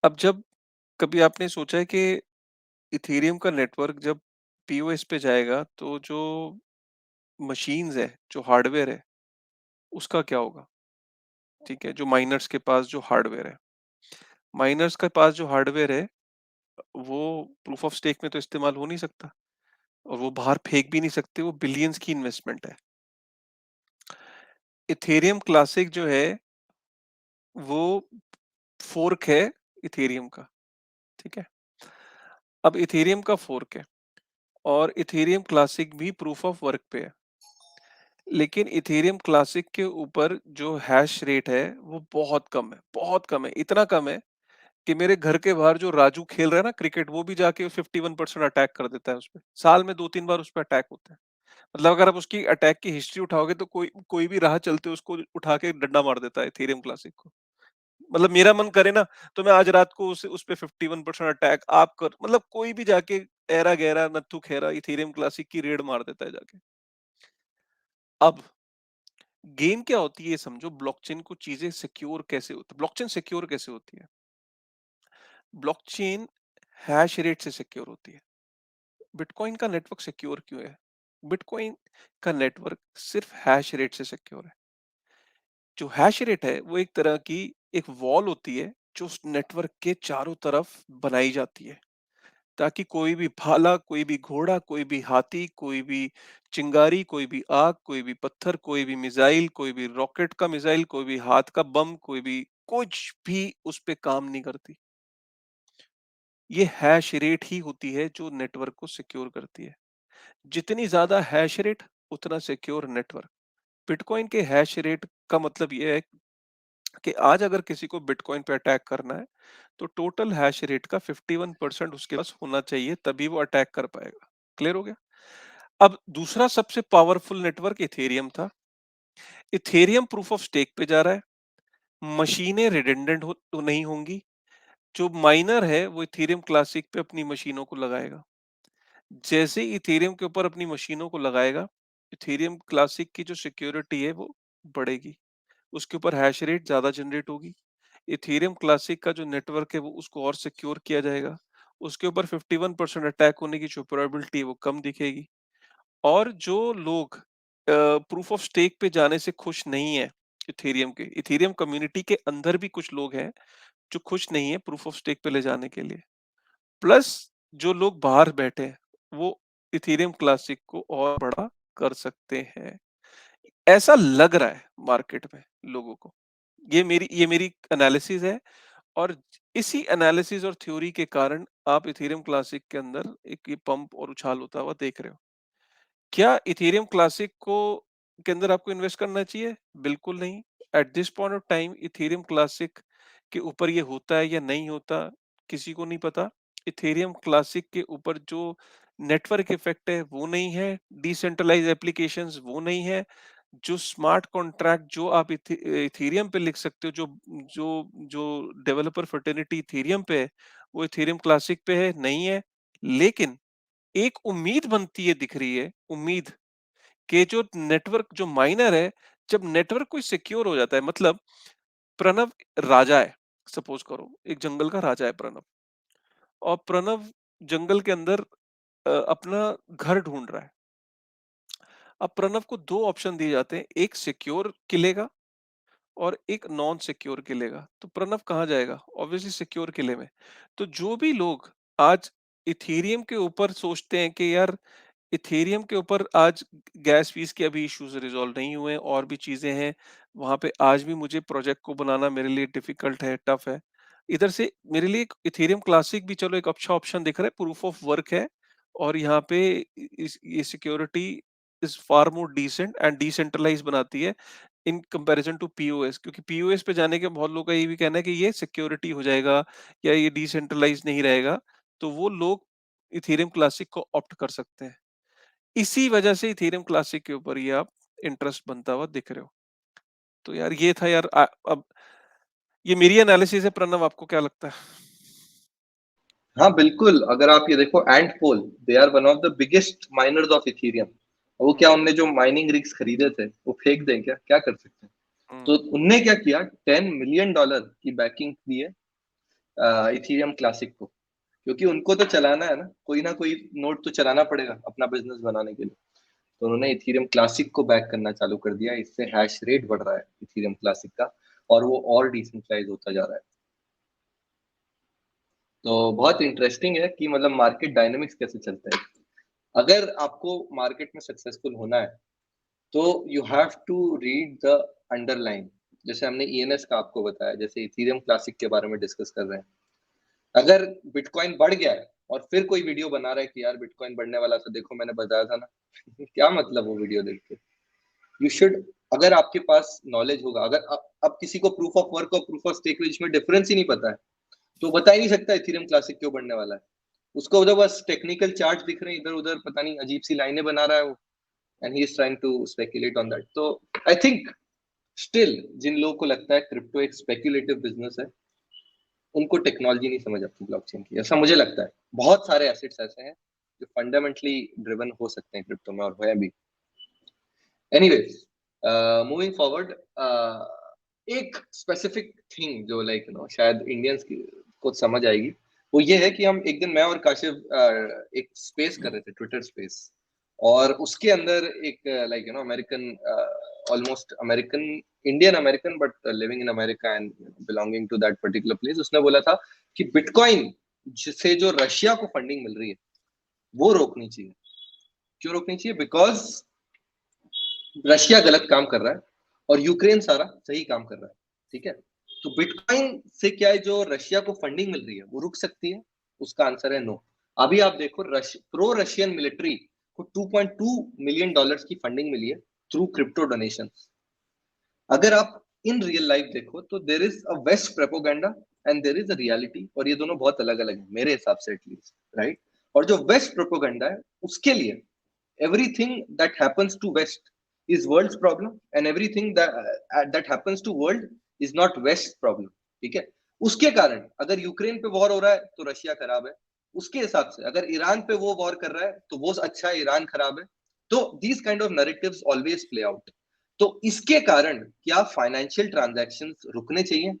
अब जब कभी आपने सोचा है कि इथेरियम का नेटवर्क जब पीओएस पे जाएगा तो जो मशीन्स है, जो हार्डवेयर है, उसका क्या होगा? ठीक है? जो माइनर्स के पास जो हार्डवेयर है। माइनर्स के पास जो हार्डवेयर है, वो प्रूफ ऑफ स्टेक में तो इस्तेमाल हो नहीं सकता और वो बाहर फेंक भी नहीं सकते, वो बिलियंस की इन्वेस्टमेंट है। इथेरियम क्लासिक जो है, वो फोर्क है इथेरियम का, ठीक है? अब इथेरियम का फोर्क है और इथेरियम क्लासिक भी प्रूफ ऑफ वर्क पे है। लेकिन इथेरियम क्लासिक के ऊपर जो हैश रेट है, वो बहुत कम है, बहुत कम है। इतना कम है कि मेरे घर के बाहर जो राजू खेल रहा है ना क्रिकेट, वो भी जाके 51% अटैक कर देता है उसपे। साल में 2-3 बार उसपे अटैक होता है। मतलब अगर आप उसकी अटैक की हिस्ट्री उठाओगे तो कोई कोई भी राह चलते उसको उठा के डंडा मार देता है इथेरियम क्लासिक को। मतलब मेरा मन करे ना, तो मैं आज रात को उस पे 51% अटैक आप कर, मतलब कोई भी जाके ऐरा गैरा नत्थु खेरा इथेरियम क्लासिक की रेड मार देता है जाके। अब गेम क्या होती है ये समझो, ब्लॉकचेन को चीजें सिक्योर कैसे होती है, ब्लॉकचेन सिक्योर कैसे होती है? ब्लॉकचेन हैश रेट से सिक्योर होती है। बिटकॉइन का नेटवर्क सिक्योर क्यों है? बिटकॉइन का नेटवर्क सिर्फ हैश रेट से सिक्योर है। जो हैश रेट है वो एक तरह की एक वॉल होती है जो उस नेटवर्क के चारों तरफ बनाई जाती है, ताकि कोई भी भाला, कोई भी घोड़ा, कोई भी हाथी, कोई भी चिंगारी, कोई भी आग, कोई भी पत्थर, कोई भी मिसाइल, कोई भी रॉकेट का मिसाइल, कोई भी हाथ का बम, कोई भी कुछ भी उस पे काम नहीं करती। ये हैश रेट ही होती है जो नेटवर्क को सिक्योर करती है। जितनी ज्यादा हैश रेट, उतना सिक्योर नेटवर्क। बिटकॉइन के हैश रेट का मतलब यह है कि आज अगर किसी को बिटकॉइन पे अटैक करना है, तो टोटल हैश रेट का 51% उसके पास होना चाहिए, तभी वो अटैक कर पाएगा। क्लियर हो गया? अब दूसरा सबसे पावरफुल नेटवर्क इथेरियम था। इथेरियम प्रूफ ऑफ स्टेक पे जा रहा है, मशीनें रिडंडेंट तो नहीं होंगी। जो माइनर है वो इथेरियम क्लासिक पे अपनी मशीनों को लगाएगा। जैसे ही इथेरियम के ऊपर अपनी मशीनों को लगाएगा, इथेरियम क्लासिक की जो सिक्योरिटी है वो बढ़ेगी, उसके ऊपर हैश रेट ज्यादा जनरेट होगी। इथेरियम क्लासिक का जो नेटवर्क है वो उसको और सिक्योर किया जाएगा, उसके ऊपर 51% अटैक होने की जो प्रोबेबिलिटी है वो कम दिखेगी। और जो लोग प्रूफ ऑफ स्टेक पे जाने से खुश नहीं है, इथेरियम के, इथेरियम कम्युनिटी के अंदर भी कुछ लोग हैं जो खुश नहीं है प्रूफ ऑफ स्टेक पे ले जाने के लिए, प्लस जो लोग बाहर बैठे हैं, वो इथेरियम क्लासिक को और बड़ा कर सकते हैं। ऐसा लग रहा है मार्केट में लोगों को। ये मेरी एनालिसिस है और इसी एनालिसिस और थ्योरी के कारण आप इथेरियम क्लासिक के अंदर एक ये पंप और उछाल होता हुआ देख रहे हो। क्या इथेरियम क्लासिक को के अंदर आपको इन्वेस्ट करना चाहिए? बिल्कुल नहीं। At this point of time Ethereum classic के ऊपर ये होता है या नहीं होता, किसी को नहीं पता। इथेरियम क्लासिक के ऊपर जो नेटवर्क इफेक्ट है वो नहीं है, डिसेंट्रलाइज एप्लीकेशंस वो नहीं है, जो स्मार्ट कॉन्ट्रैक्ट जो आप इथेरियम पे लिख सकते हो, जो जो जो डेवलपर फर्टर्निटी इथेरियम पे है, वो इथेरियम क्लासिक पे है, नहीं है। लेकिन एक उम्मीद बनती है, दिख रही है उम्मीद, कि जो नेटवर्क जो माइनर है, जब नेटवर्क कोई सिक्योर हो जाता है, मतलब प्रणव राजा है, सपोज करो एक जंगल का राजा है प्रणव, और प्रणव जंगल के अंदर अपना घर ढूंढ रहा है। अब प्रणव को दो ऑप्शन दिए जाते हैं, एक सिक्योर किले का और एक नॉन सिक्योर किले का। तो प्रणव कहाँ जाएगा? ऑब्वियसली सिक्योर किले में। तो जो भी लोग आज इथेरियम के ऊपर सोचते हैं कि यार इथेरियम के ऊपर आज गैस फीस के अभी इश्यूज रिजॉल्व नहीं हुए हैं, और भी चीजें हैं वहां पे, आज भी मुझे प्रोजेक्ट को बनाना मेरे लिए डिफिकल्ट है, टफ है। इधर से मेरे लिए इथेरियम क्लासिक भी चलो एक अच्छा ऑप्शन दिख रहा है, प्रूफ ऑफ वर्क है, और यहाँ पे ये security is far more decent and decentralize बनाती है इन कंपैरिजन टू पीओएस, क्योंकि पीओएस पे जाने के बहुत लोगों का ये भी कहना है कि ये सिक्योरिटी हो जाएगा या ये डिसेंट्रलाइज नहीं रहेगा, तो वो लोग इथेरियम क्लासिक को ऑप्ट कर सकते हैं। इसी वजह से इथेरियम क्लासिक के ऊपर ये आप इंटरेस्ट बनता हुआ दिख रहे हो। तो यार ये था यार, अब ये मेरी एनालिसिस है, प्रणव आपको क्या लगता है? हाँ बिल्कुल, अगर आप ये देखो Antpool, they are one of the biggest miners of Ethereum. वो क्या, उनने जो माइनिंग रिग्स खरीदे थे वो फेंक दें क्या? क्या कर सकते हैं? तो हम्म। उनने क्या किया, $10 मिलियन की बैकिंग दी है इथेरियम क्लासिक को, क्योंकि उनको तो चलाना है ना कोई नोड तो चलाना पड़ेगा अपना बिजनेस बनाने के लिए। तो उन्होंने इथेरियम क्लासिक को बैक करना चालू कर दिया, इससे हैश रेट बढ़ रहा है इथेरियम क्लासिक का। और वो और डिसेंट्रलाइज होता जा रहा है। तो बहुत इंटरेस्टिंग है कि मतलब मार्केट डायनेमिक्स कैसे चलता है। अगर आपको मार्केट में सक्सेसफुल होना है तो you have to read the underline. जैसे हमने ईएनएस का आपको बताया, जैसे इथेरियम क्लासिक के बारे में डिस्कस कर रहे हैं। अगर बिटकॉइन बढ़ गया है और फिर कोई वीडियो बना रहा है कि यार बिटकॉइन बढ़ने वाला था, देखो मैंने बताया था ना क्या मतलब वो वीडियो देख के। यू शुड, अगर आपके पास नॉलेज होगा, अगर अब किसी को प्रूफ ऑफ वर्क और प्रूफ ऑफ स्टेक के बीच में डिफरेंस ही नहीं पता है तो बता ही नहीं सकता इथेरियम क्लासिक क्यों बढ़ने वाला है। उसको उधर बस टेक्निकल चार्ट दिख रहे हैं इधर उधर, पता नहीं अजीब सी लाइनें बना रहा है वो, and he is trying to speculate on that. तो आई थिंक स्टिल जिन लोगों को लगता है क्रिप्टो एक स्पेक्युलेटिव बिजनेस है, उनको टेक्नोलॉजी नहीं समझ आती ब्लॉकचेन की, ऐसा मुझे लगता है। बहुत सारे एसेट्स ऐसे हैं जो फंडामेंटली ड्रिवन हो सकते हैं क्रिप्टो में, और है भी। एनीवेज, मूविंग फॉरवर्ड, एक स्पेसिफिक थिंग जो लाइक यू नो शायद इंडियंस को समझ आएगी, वो ये है कि हम एक दिन, मैं और काशिफ एक स्पेस कर रहे थे, ट्विटर स्पेस, और उसके अंदर एक like you know American, almost American, Indian American but living in America and belonging to that particular place, उसने बोला था कि बिटकॉइन जिससे जो रशिया को फंडिंग मिल रही है वो रोकनी चाहिए। क्यों रोकनी चाहिए? बिकॉज रशिया गलत काम कर रहा है और यूक्रेन सारा सही काम कर रहा है। ठीक है, तो बिटकॉइन से क्या है, जो रशिया को फंडिंग मिल रही है वो रुक सकती है? उसका आंसर है नो। अभी आप देखो, प्रो रशियन मिलिट्री को 2.2 मिलियन डॉलर्स की फंडिंग मिली है थ्रू क्रिप्टो डोनेशन। अगर आप इन रियल लाइफ देखो तो there is a West propaganda and there is a reality, और ये दोनों बहुत अलग अलग है मेरे हिसाब से एटलीस्ट, राइट? और जो वेस्ट प्रोपोगंडा है उसके लिए everything that happens to west is world's problem, and everything that happens to world is not west's problem। ठीक है, उसके कारण अगर यूक्रेन पे वॉर हो रहा है तो रशिया खराब है, उसके हिसाब से अगर ईरान पे वो वॉर कर रहा है तो वो अच्छा है, ईरान खराब है। तो these kind of narratives always play out. तो इसके कारण क्या फाइनेंशियल ट्रांजैक्शंस रुकने चाहिए?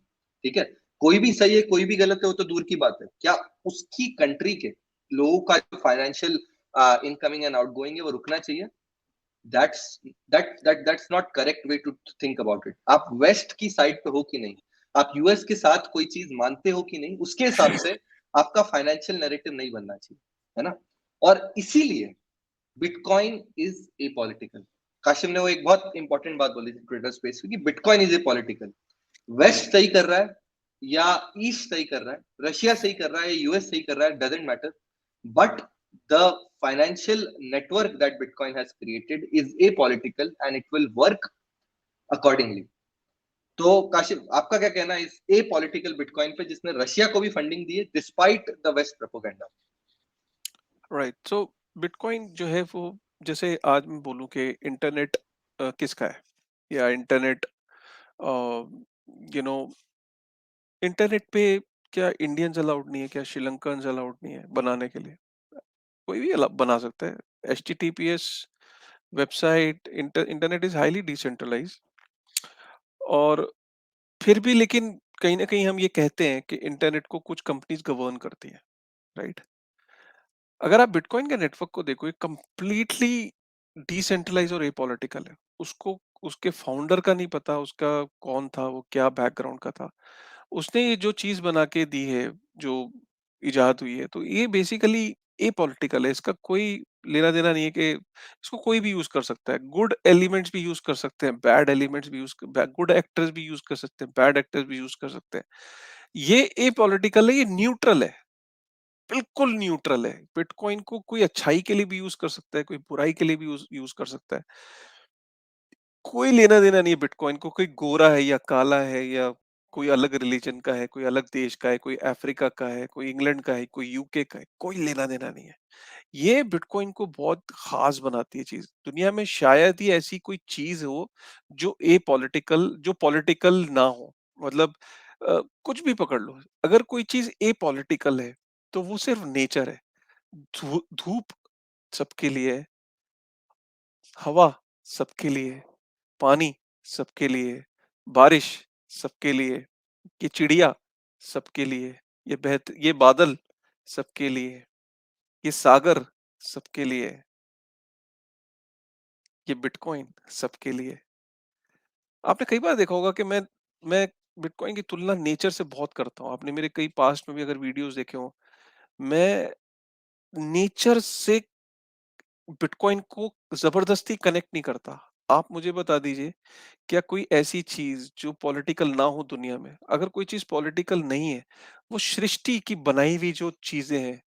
ठीक है, कोई भी सही है कोई भी गलत है वो तो दूर की बात है, क्या उसकी कंट्री के लोगों का जो फाइनेंशियल इनकमिंग एंड आउटगोइंग है वो रुकना चाहिए? That's that's not correct way to think about it. आप वेस्ट की साइड पे हो कि नहीं, आप यूएस के साथ कोई चीज मानते हो कि नहीं, उसके हिसाब से आपका फाइनेंशियल नैरेटिव नहीं बनना चाहिए, है ना? और इसीलिए bitcoin is a political. Kasim ने वो एक बहुत इंपॉर्टेंट बात बोली थी ट्विटर स्पेस पे कि Bitcoin is a political. West सही कर रहा है या ईस्ट सही कर रहा है, रशिया सही कर रहा है या यूएस सही कर रहा है, doesn't matter, but the financial network that bitcoin has created is apolitical and it will work accordingly। तो काशिफ, आपका क्या कहना है इस apolitical bitcoin पे जिसने रशिया को भी फंडिंग दी है despite the West propaganda? Right, so Bitcoin जो है वो, जैसे आज मैं बोलूं कि इंटरनेट किसका है, या इंटरनेट, यू नो, इंटरनेट पे क्या इंडियंस अलाउड नहीं है, क्या श्रीलंकन अलाउड नहीं है बनाने के लिए? कोई भी बना सकता है। HTTPS website, internet is highly decentralize. और फिर भी लेकिन कहीं ना कहीं हम ये कहते हैं कि इंटरनेट को कुछ कंपनीज गवर्न करती है, राइट? अगर आप बिटकॉइन के नेटवर्क को देखो, ये कंप्लीटली डिसेंट्रलाइज और एपॉलिटिकल है। उसको, उसके फाउंडर का नहीं पता उसका कौन था, वो क्या बैकग्राउंड का था, उसने ये जो चीज बना के दी है, जो इजाद हुई है, तो ये बेसिकली एपॉलिटिकल है। इसका कोई लेना देना नहीं है कि इसको कोई भी यूज कर सकता है। गुड एलिमेंट्स भी यूज कर सकते हैं, बैड एलिमेंट्स भी यूज, गुड एक्टर्स भी यूज कर सकते हैं, बैड एक्टर्स भी यूज कर सकते हैं। ये एपॉलिटिकल है, ये न्यूट्रल है, बिल्कुल न्यूट्रल है। बिटकॉइन को कोई अच्छाई के लिए भी यूज कर सकता है, कोई बुराई के लिए भी यूज कर सकता है। कोई लेना देना नहीं है बिटकॉइन को, कोई गोरा है या काला है, या कोई अलग रिलीजन का है, कोई अलग देश का है, कोई अफ्रीका का है, कोई इंग्लैंड का है, कोई यूके का है, कोई लेना देना नहीं है। ये बिटकॉइन को बहुत खास बनाती है चीज। दुनिया में शायद ही ऐसी कोई चीज हो जो ए पॉलिटिकल, जो पॉलिटिकल ना हो। मतलब कुछ भी पकड़ लो, अगर कोई चीज ए पॉलिटिकल है तो वो सिर्फ नेचर है। धूप सबके लिए है, हवा सबके लिए है, पानी सबके लिए है, बारिश सबके लिए, ये चिड़िया सबके लिए, ये बादल सबके लिए, ये सागर सबके लिए, ये बिटकॉइन सबके लिए। आपने कई बार देखा होगा कि मैं बिटकॉइन की तुलना नेचर से बहुत करता हूँ। आपने मेरे कई पास्ट में भी अगर वीडियोस देखे हो, मैं नेचर से बिटकॉइन को जबरदस्ती कनेक्ट नहीं करता। आप मुझे बता दीजिए, क्या कोई ऐसी चीज जो पॉलिटिकल ना हो दुनिया में? अगर कोई चीज पॉलिटिकल नहीं है, वो सृष्टि की बनाई हुई जो चीजें हैं,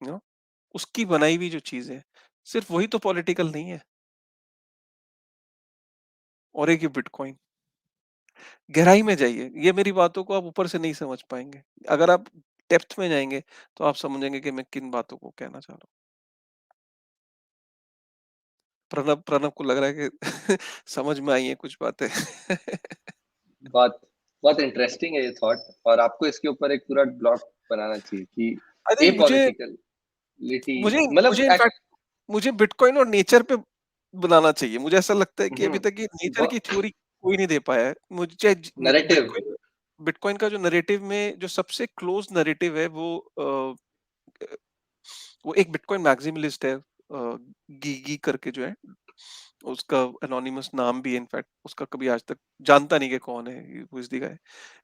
यू नो, उसकी बनाई हुई जो चीजें हैं, सिर्फ वही तो पॉलिटिकल नहीं है। और एक ये बिटकॉइन, गहराई में जाइए, ये मेरी बातों को आप ऊपर से नहीं समझ पाएंगे। अगर आप डेप्थ में जाएंगे तो आप समझेंगे कि मैं किन बातों को कहना चाह रहा हूँ। प्रणब प्रणब को लग रहा है कि समझ में आई है कुछ बातें। बहुत बहुत इंटरेस्टिंग है ये थॉट, और आपको इसके ऊपर एक पूरा ब्लॉग बनाना चाहिए कि अरे मुझे एपॉलिटिकलिटी मुझे मतलब मुझे इनफैक्ट मुझे बिटकॉइन और नेचर पे बनाना चाहिए। मुझे ऐसा लगता है कि अभी तक ये नेचर की थ्योरी कोई नहीं दे पाया है। मुझे नैरेटिव। बिटकॉइन बिटकॉइन का जो नैरेटिव में जो सबसे क्लोज नैरेटिव है वो एक बिटकॉइन मैक्सिमलिस्ट है, गीगी करके जो है, उसका एनोनिमस नाम भी है। इनफैक्ट उसका कभी आज तक जानता नहीं कि कौन है, who is the guy.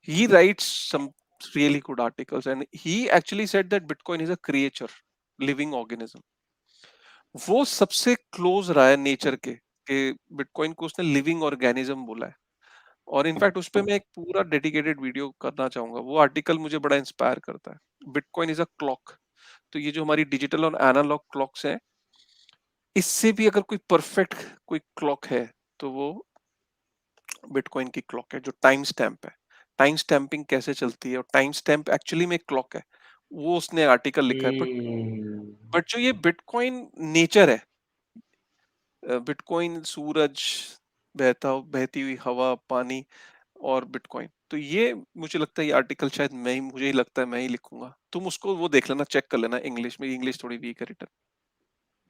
He writes some really good articles and he actually said that bitcoin is a creature, living organism. वो सबसे क्लोज रहा है नेचर के, कि बिटकॉइन को उसने लिविंग ऑर्गेनिज्म बोला है। और इनफैक्ट उस पे मैं एक पूरा डेडिकेटेड वीडियो करना चाहूंगा। वो आर्टिकल मुझे बड़ा इंस्पायर करता है। Bitcoin is a clock. तो ये जो हमारी डिजिटल और एनालॉग क्लॉक्स हैं, इससे भी अगर कोई परफेक्ट कोई क्लॉक है, तो वो बिटकॉइन की क्लॉक है, जो टाइम स्टैम्प है। टाइम स्टैम्पिंग कैसे चलती है और टाइम स्टैम्प एक्चुअली में एक क्लॉक है, वो उसने आर्टिकल लिखा है। बट जो ये बिटकॉइन नेचर है, बिटकॉइन सूरज, बहती हुई हवा, पानी और बिटकॉइन, तो ये मुझे लगता है ये आर्टिकल शायद मैं ही मुझे ही लगता है मैं ही लिखूंगा। तुम उसको वो देख लेना, चेक कर लेना। इंग्लिश में, इंग्लिश थोड़ी वीक है रिटर्न।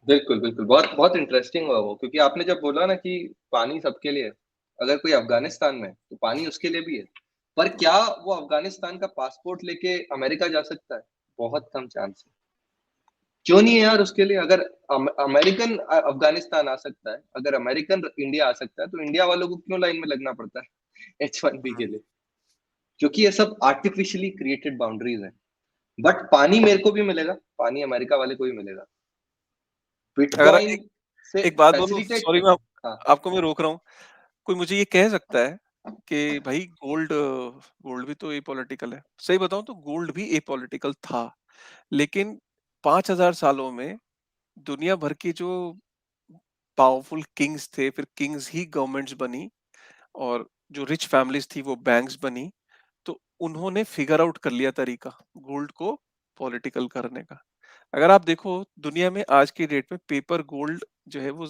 बिल्कुल, बिल्कुल। बहुत बहुत इंटरेस्टिंग हुआ वो, क्योंकि आपने जब बोला ना कि पानी सबके लिए है, अगर कोई अफ़गानिस्तान में है, तो पानी उसके लिए भी है। पर क्या वो अफ़गानिस्तान का पासपोर्ट लेके अमेरिका जा सकता है? बहुत कम चांस है। क्यों नहीं है यार उसके लिए? अगर अमेरिकन अफ़गानिस्तान आ सकता है, अगर अमेरिकन इंडिया आ सकता है, तो इंडिया वालों को क्यों लाइन में लगना पड़ता है H1B के लिए? क्योंकि ये सब आर्टिफिशियली क्रिएटेड बाउंड्रीज़ हैं। बट पानी मेरे को भी मिलेगा, पानी अमेरिका वाले को भी मिलेगा। अगर बिटकॉइन से एक बात बोलूं, फैसिलिटेट। सॉरी हाँ। आपको मैं रोक रहा हूँ। कोई मुझे ये कह सकता है कि भाई गोल्ड गोल्ड भी तो एपॉलिटिकल है। सही बताऊं तो गोल्ड भी एपॉलिटिकल था, लेकिन 5000 सालों में दुनिया भर की जो पावरफुल किंग्स थे, फिर किंग्स ही गवर्नमेंट्स बनी, और जो रिच फैमिलीज थी वो बैंक्स बनी। तो उन्होंने फिगर आउट कर लिया तरीका गोल्ड को पॉलिटिकल करने का। अगर आप देखो दुनिया में आज की डेट में पेपर गोल्ड जो है वो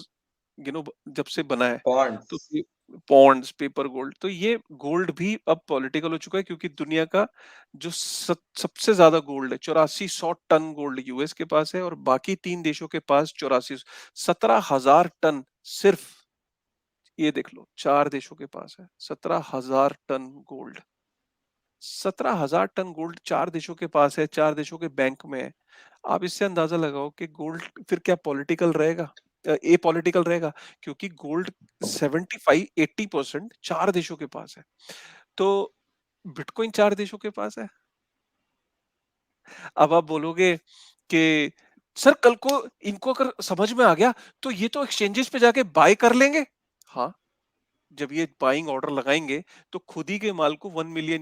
जब से बना है, तो बॉन्ड्स। पॉन्ड्स पेपर गोल्ड, तो ये गोल्ड भी अब पॉलिटिकल हो चुका है, क्योंकि दुनिया का जो सबसे ज्यादा गोल्ड है, 8400 टन गोल्ड यूएस के पास है, और बाकी 3 देशों के पास 84, 17,000 टन सिर्फ। ये देख लो, 4 देशों के पास है 17,000 टन गोल्ड। 17,000 टन गोल्ड 4 देशों के पास है, 4 देशों के बैंक में है। आप इससे अंदाजा लगाओ कि गोल्ड फिर क्या पॉलिटिकल रहेगा, ए पॉलिटिकल रहेगा, क्योंकि गोल्ड 75-80% 4 देशों के पास है। तो बिटकॉइन 4 देशों के पास है। अब आप बोलोगे कि सर कल को इनको अगर समझ में आ गया तो ये तो एक्सचेंजेस पे जाके बाय कर लेंगे। हाँ, जब ये बाइंग ऑर्डर लगाएंगे तो खुद ही के माल को $1 मिलियन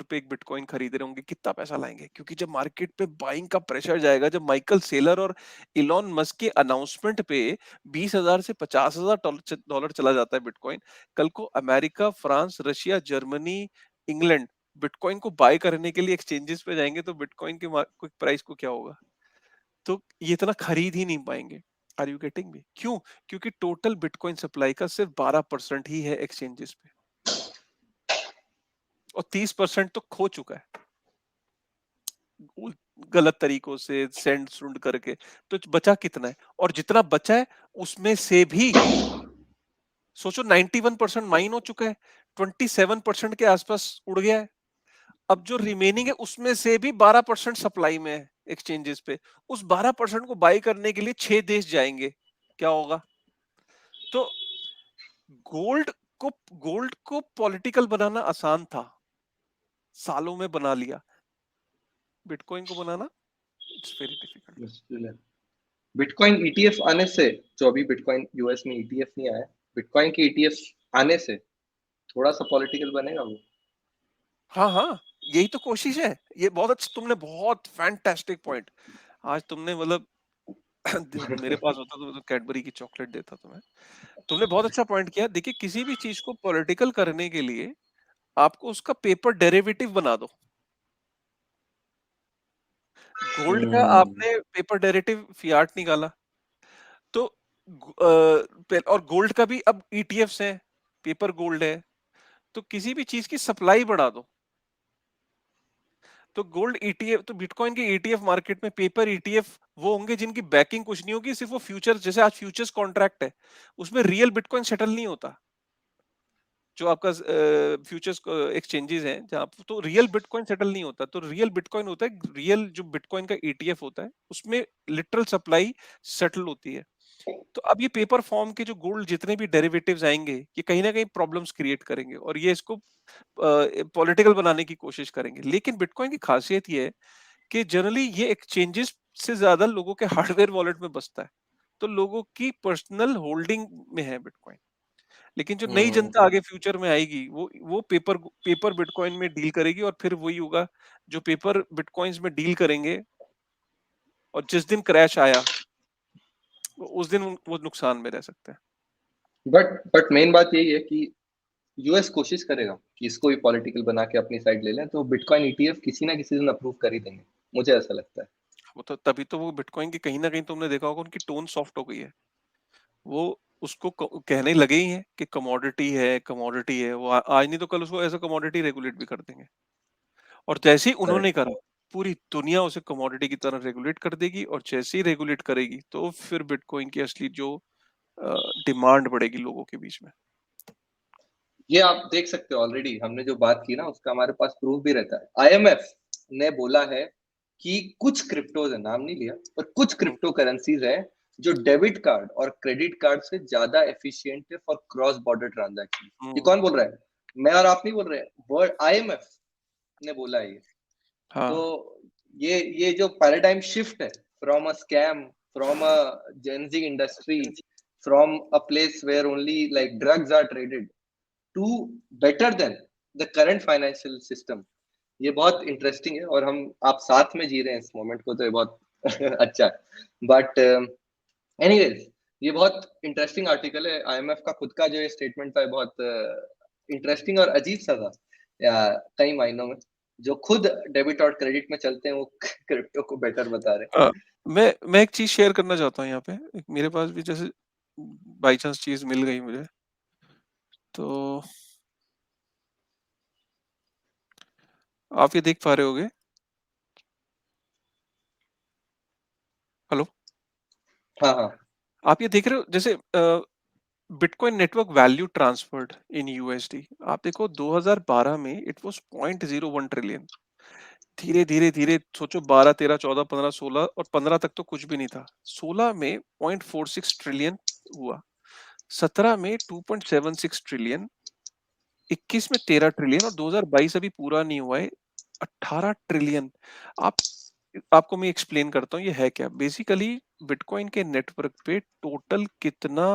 पे एक बिटकॉइन खरीद रहे होंगे। कितना पैसा लाएंगे? क्योंकि जब मार्केट पे बाइंग का प्रेशर जाएगा, जब माइकल सेलर और इलॉन मस्क के अनाउंसमेंट पे 20,000 से $50,000 चला जाता है बिटकॉइन, कल को America, France, Russia, Germany, England bitcoin को बाय करने के लिए एक्सचेंजेस पे जाएंगे, तो बिटकॉइन के प्राइस को क्या होगा? तो ये इतना खरीद ही नहीं पाएंगे। Are you getting me? क्यों? क्योंकि टोटल बिटकॉइन सप्लाई का सिर्फ 12% ही है एक्सचेंजेस पे, और 30% तो खो चुका है गलत तरीकों से सेंड सुंड करके। तो बचा कितना है? और जितना बचा है उसमें से भी सोचो 91% माइन हो चुका है, 27% के आसपास उड़ गया है। अब जो रिमेनिंग है उसमें से भी 12% सप्लाई में है एक्सचेंजेस पे। उस 12% को बाई करने के लिए 6 देश जाएंगे, क्या होगा? तो गोल्ड गोल्ड को पॉलिटिकल बनाना आसान था, सालों में बना लिया। बिटकॉइन को बनाना इट्स वेरी डिफिकल्ट। मुश्किल है। बिटकॉइन ईटीएफ आने से, जो अभी बिटकॉइन यूएस में ईटीएफ नहीं आया, बिटकॉइन के ईटीएफ आने से थोड़ा सा पॉलिटिकल बनेगा वो। हाँ हाँ, यही तो कोशिश है। ये बहुत अच्छा, तुमने बहुत फैंटास्टिक पॉइंट आज तुमने मतलब मेरे पास होता तो मैं तो कैडबरी की चॉकलेट देता तुम्हें। तुमने बहुत अच्छा पॉइंट किया। देखिए, किसी भी चीज को पॉलिटिकल करने के लिए आपको उसका पेपर डेरिवेटिव बना दो। गोल्ड का हम्म। आपने पेपर डेरिवेटिव फियाट निकाला, तो और गोल्ड का भी अब ईटीएफ्स हैं, पेपर गोल्ड है, तो किसी भी चीज की सप्लाई बढ़ा दो। तो गोल्ड ईटीएफ, तो बिटकॉइन के ईटीएफ मार्केट में पेपर ईटीएफ वो होंगे जिनकी बैकिंग कुछ नहीं होगी, सिर्फ वो फ्यूचर, जैसे आज फ्यूचर्स कॉन्ट्रैक्ट है, उसमें रियल बिटकॉइन सेटल नहीं होता। जो आपका फ्यूचर्स एक्सचेंजेस हैं जहां, तो रियल बिटकॉइन सेटल नहीं होता। तो रियल बिटकॉइन होता है, रियल जो बिटकॉइन का ईटीएफ होता है उसमें लिटरल सप्लाई सेटल होती है। तो अब ये पेपर फॉर्म के जो गोल्ड जितने भी डेरिवेटिव्स आएंगे, ये कहीं ना कहीं प्रॉब्लम्स क्रिएट करेंगे और ये इसको पॉलिटिकल बनाने की कोशिश करेंगे। लेकिन बिटकॉइन की खासियत ये है कि जनरली ये एक्सचेंजेस से ज्यादा लोगों के हार्डवेयर वॉलेट में बसता है, तो लोगों की पर्सनल होल्डिंग में है बिटकॉइन। लेकिन जो नई हम्म। जनता आगे फ्यूचर में आएगी, वो पेपर पेपर बिटकॉइन में डील करेगी, और फिर वही होगा, जो पेपर बिटकॉइंस में डील करेंगे और जिस दिन क्रैश आया उस दिन वो नुकसान में रह सकते हैं। बट मेन बात यही है कि यूएस कोशिश करेगा कि इसको भी पॉलिटिकल बना के अपनी साइड ले लें, तो बिटकॉइन ईटीएफ किसी ना किसी दिन अप्रूव कर ही देंगे, मुझे ऐसा लगता है। वो तो तभी तो वो बिटकॉइन की कहीं ना कहीं तुमने देखा होगा उनकी टोन सॉफ्ट हो गई है। वो उसको कहने लगे ही हैं कि कमोडिटी है, कमोडिटी है। वो आज नहीं तो कल उसको एज अ कमोडिटी रेगुलेट भी कर देंगे। और जैसे ही उन्होंने करेक्ट। करा, पूरी दुनिया उसे कमोडिटी की तरह रेगुलेट कर देगी, और जैसे ही रेगुलेट करेगी तो फिर बिटकॉइन की असली जो डिमांड बढ़ेगी लोगों के बीच में। ये आप देख सकते हो, ऑलरेडी हमने जो बात की ना उसका हमारे पास प्रूफ भी रहता है। आईएमएफ ने बोला है कि कुछ क्रिप्टोज है, नाम नहीं लिया, पर कुछ हम्म, क्रिप्टो करेंसीज है जो डेबिट कार्ड और क्रेडिट कार्ड से ज्यादा एफिशिएंट है फॉर क्रॉस बॉर्डर ट्रांजैक्शन। ये हम्म, कौन बोल रहा है? मैं और आप नहीं बोल रहे हैं, वर्ल्ड आईएमएफ ने बोला है ये। तो हाँ, ये जो पैराडाइम शिफ्ट है, from a scam, from a Gen Z industry, from a place where only like drugs are traded, to better than the current financial system, ये बहुत इंटरेस्टिंग है। और हम आप साथ में जी रहे हैं इस मोमेंट को, तो ये बहुत अच्छा है। बट एनीवेज, ये बहुत इंटरेस्टिंग आर्टिकल है। आईएमएफ का खुद का जो ये स्टेटमेंट था, ये बहुत इंटरेस्टिंग और अजीब सा था कई मायनों में। जो खुद डेबिट और क्रेडिट में चलते हैं वो क्रिप्टो को बेटर बता रहे हाँ, मैं एक चीज शेयर करना चाहता हूँ यहाँ पे। एक मेरे पास भी जैसे बाई चांस चीज मिल गई मुझे, तो आप ये देख पा रहे होगे। हेलो, हैं। हाँ हाँ। आप ये देख रहे हो जैसे बिटकॉइन नेटवर्क वैल्यू ट्रांसफर्ड इन यूएसडी। आप देखो 2012 में इट वाज 0.01 ट्रिलियन। धीरे धीरे धीरे सोचो, 12 13 14 15 16, और 15 तक तो कुछ भी नहीं था। 16 में 0.46 ट्रिलियन हुआ, 17 में 2.76 ट्रिलियन, 21 में 13 ट्रिलियन, और 2022 अभी पूरा नहीं हुआ है, 18 ट्रिलियन। आप आपको मैं एक्सप्लेन करता हूँ ये है क्या। बेसिकली बिटकॉइन के नेटवर्क पे टोटल कितना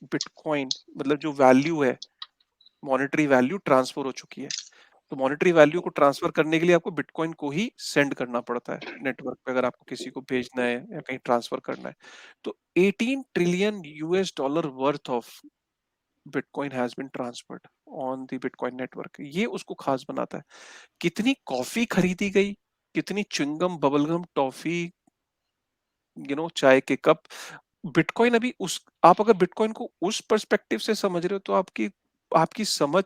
बिटकॉइन, मतलब जो वैल्यू है, मॉनेटरी वैल्यू ट्रांसफर हो चुकी है। तो मॉनेटरी वैल्यू को ट्रांसफर करने के लिए आपको बिटकॉइन को ही सेंड करना पड़ता है नेटवर्क पे, अगर आपको किसी को भेजना है या कहीं ट्रांसफर करना है। तो 18 trillion US dollar worth of Bitcoin has been transferred on the Bitcoin network. ये उसको खास बनाता है। कितनी कॉफी खरीदी गई, कितनी च्युइंगम, बबलगम, टॉफी, चाय के कप। बिटकॉइन अभी उस, आप अगर बिटकॉइन को उस पर्सपेक्टिव से समझ रहे हो तो आपकी आपकी समझ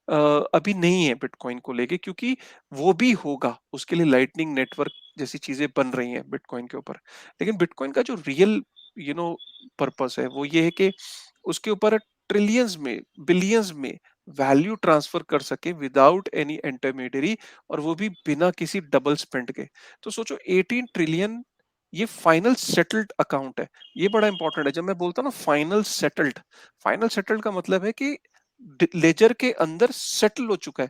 अ, अभी नहीं है बिटकॉइन को लेके, क्योंकि वो भी होगा, उसके लिए लाइटनिंग नेटवर्क जैसी चीजें बन रही हैं बिटकॉइन के ऊपर। लेकिन बिटकॉइन का जो रियल यू नो पर्पस है वो ये है कि उसके ऊपर ट्रिलियंस में, बिलियंस में वैल्यू ट्रांसफर कर सके विदाउट एनी इंटरमीडियरी, और वो भी बिना किसी डबल स्पेंड के। तो सोचो 18 ट्रिलियन, ये फाइनल सेटल्ड अकाउंट है। ये बड़ा इंपॉर्टेंट है। जब मैं बोलता हूँ ना फाइनल सेटल्ड, फाइनल सेटल्ड का मतलब है कि लेजर के अंदर सेटल हो चुका है।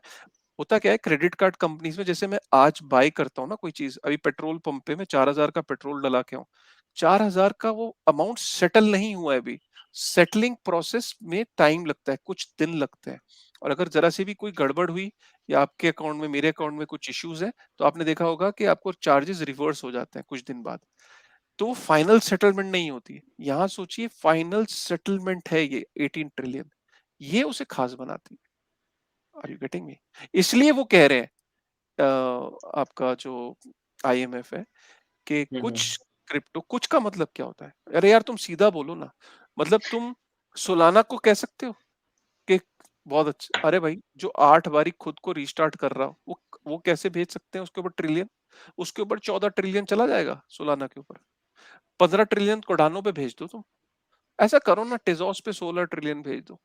होता क्या है क्रेडिट कार्ड कंपनीज में, जैसे मैं आज बाय करता हूँ ना कोई चीज, अभी पेट्रोल पंप पे मैं 4,000 का पेट्रोल डला के हूँ, 4,000 का वो अमाउंट सेटल नहीं हुआ है अभी। सेटलिंग प्रोसेस में टाइम लगता है, कुछ दिन लगते हैं। और अगर जरा सी भी कोई गड़बड़ हुई या आपके अकाउंट में, मेरे अकाउंट में कुछ इश्यूज है, तो आपने देखा होगा कि आपको चार्जेस रिवर्स हो जाते हैं कुछ दिन बाद। तो वो फाइनल सेटलमेंट नहीं होती है। यहाँ सोचिए फाइनल सेटलमेंट है ये 18 ट्रिलियन, ये उसे खास बनाती है। Are you getting me? इसलिए वो कह रहे हैं आपका जो आईएमएफ है कि हम्म। कुछ क्रिप्टो, कुछ का मतलब क्या होता है? अरे यार तुम सीधा बोलो ना। मतलब तुम सोलाना को कह सकते हो कि बहुत अच्छा, अरे भाई जो 8 बारी खुद को रीस्टार्ट कर रहा हो, वो कैसे भेज सकते हैं उसके ऊपर ट्रिलियन? उसके ऊपर 14 ट्रिलियन चला जाएगा सोलाना के ऊपर। 15 ट्रिलियन कोडानो पे भेज दो तुम। ऐसा करो ना, टेजोस पे 16 ट्रिलियन भेज दो,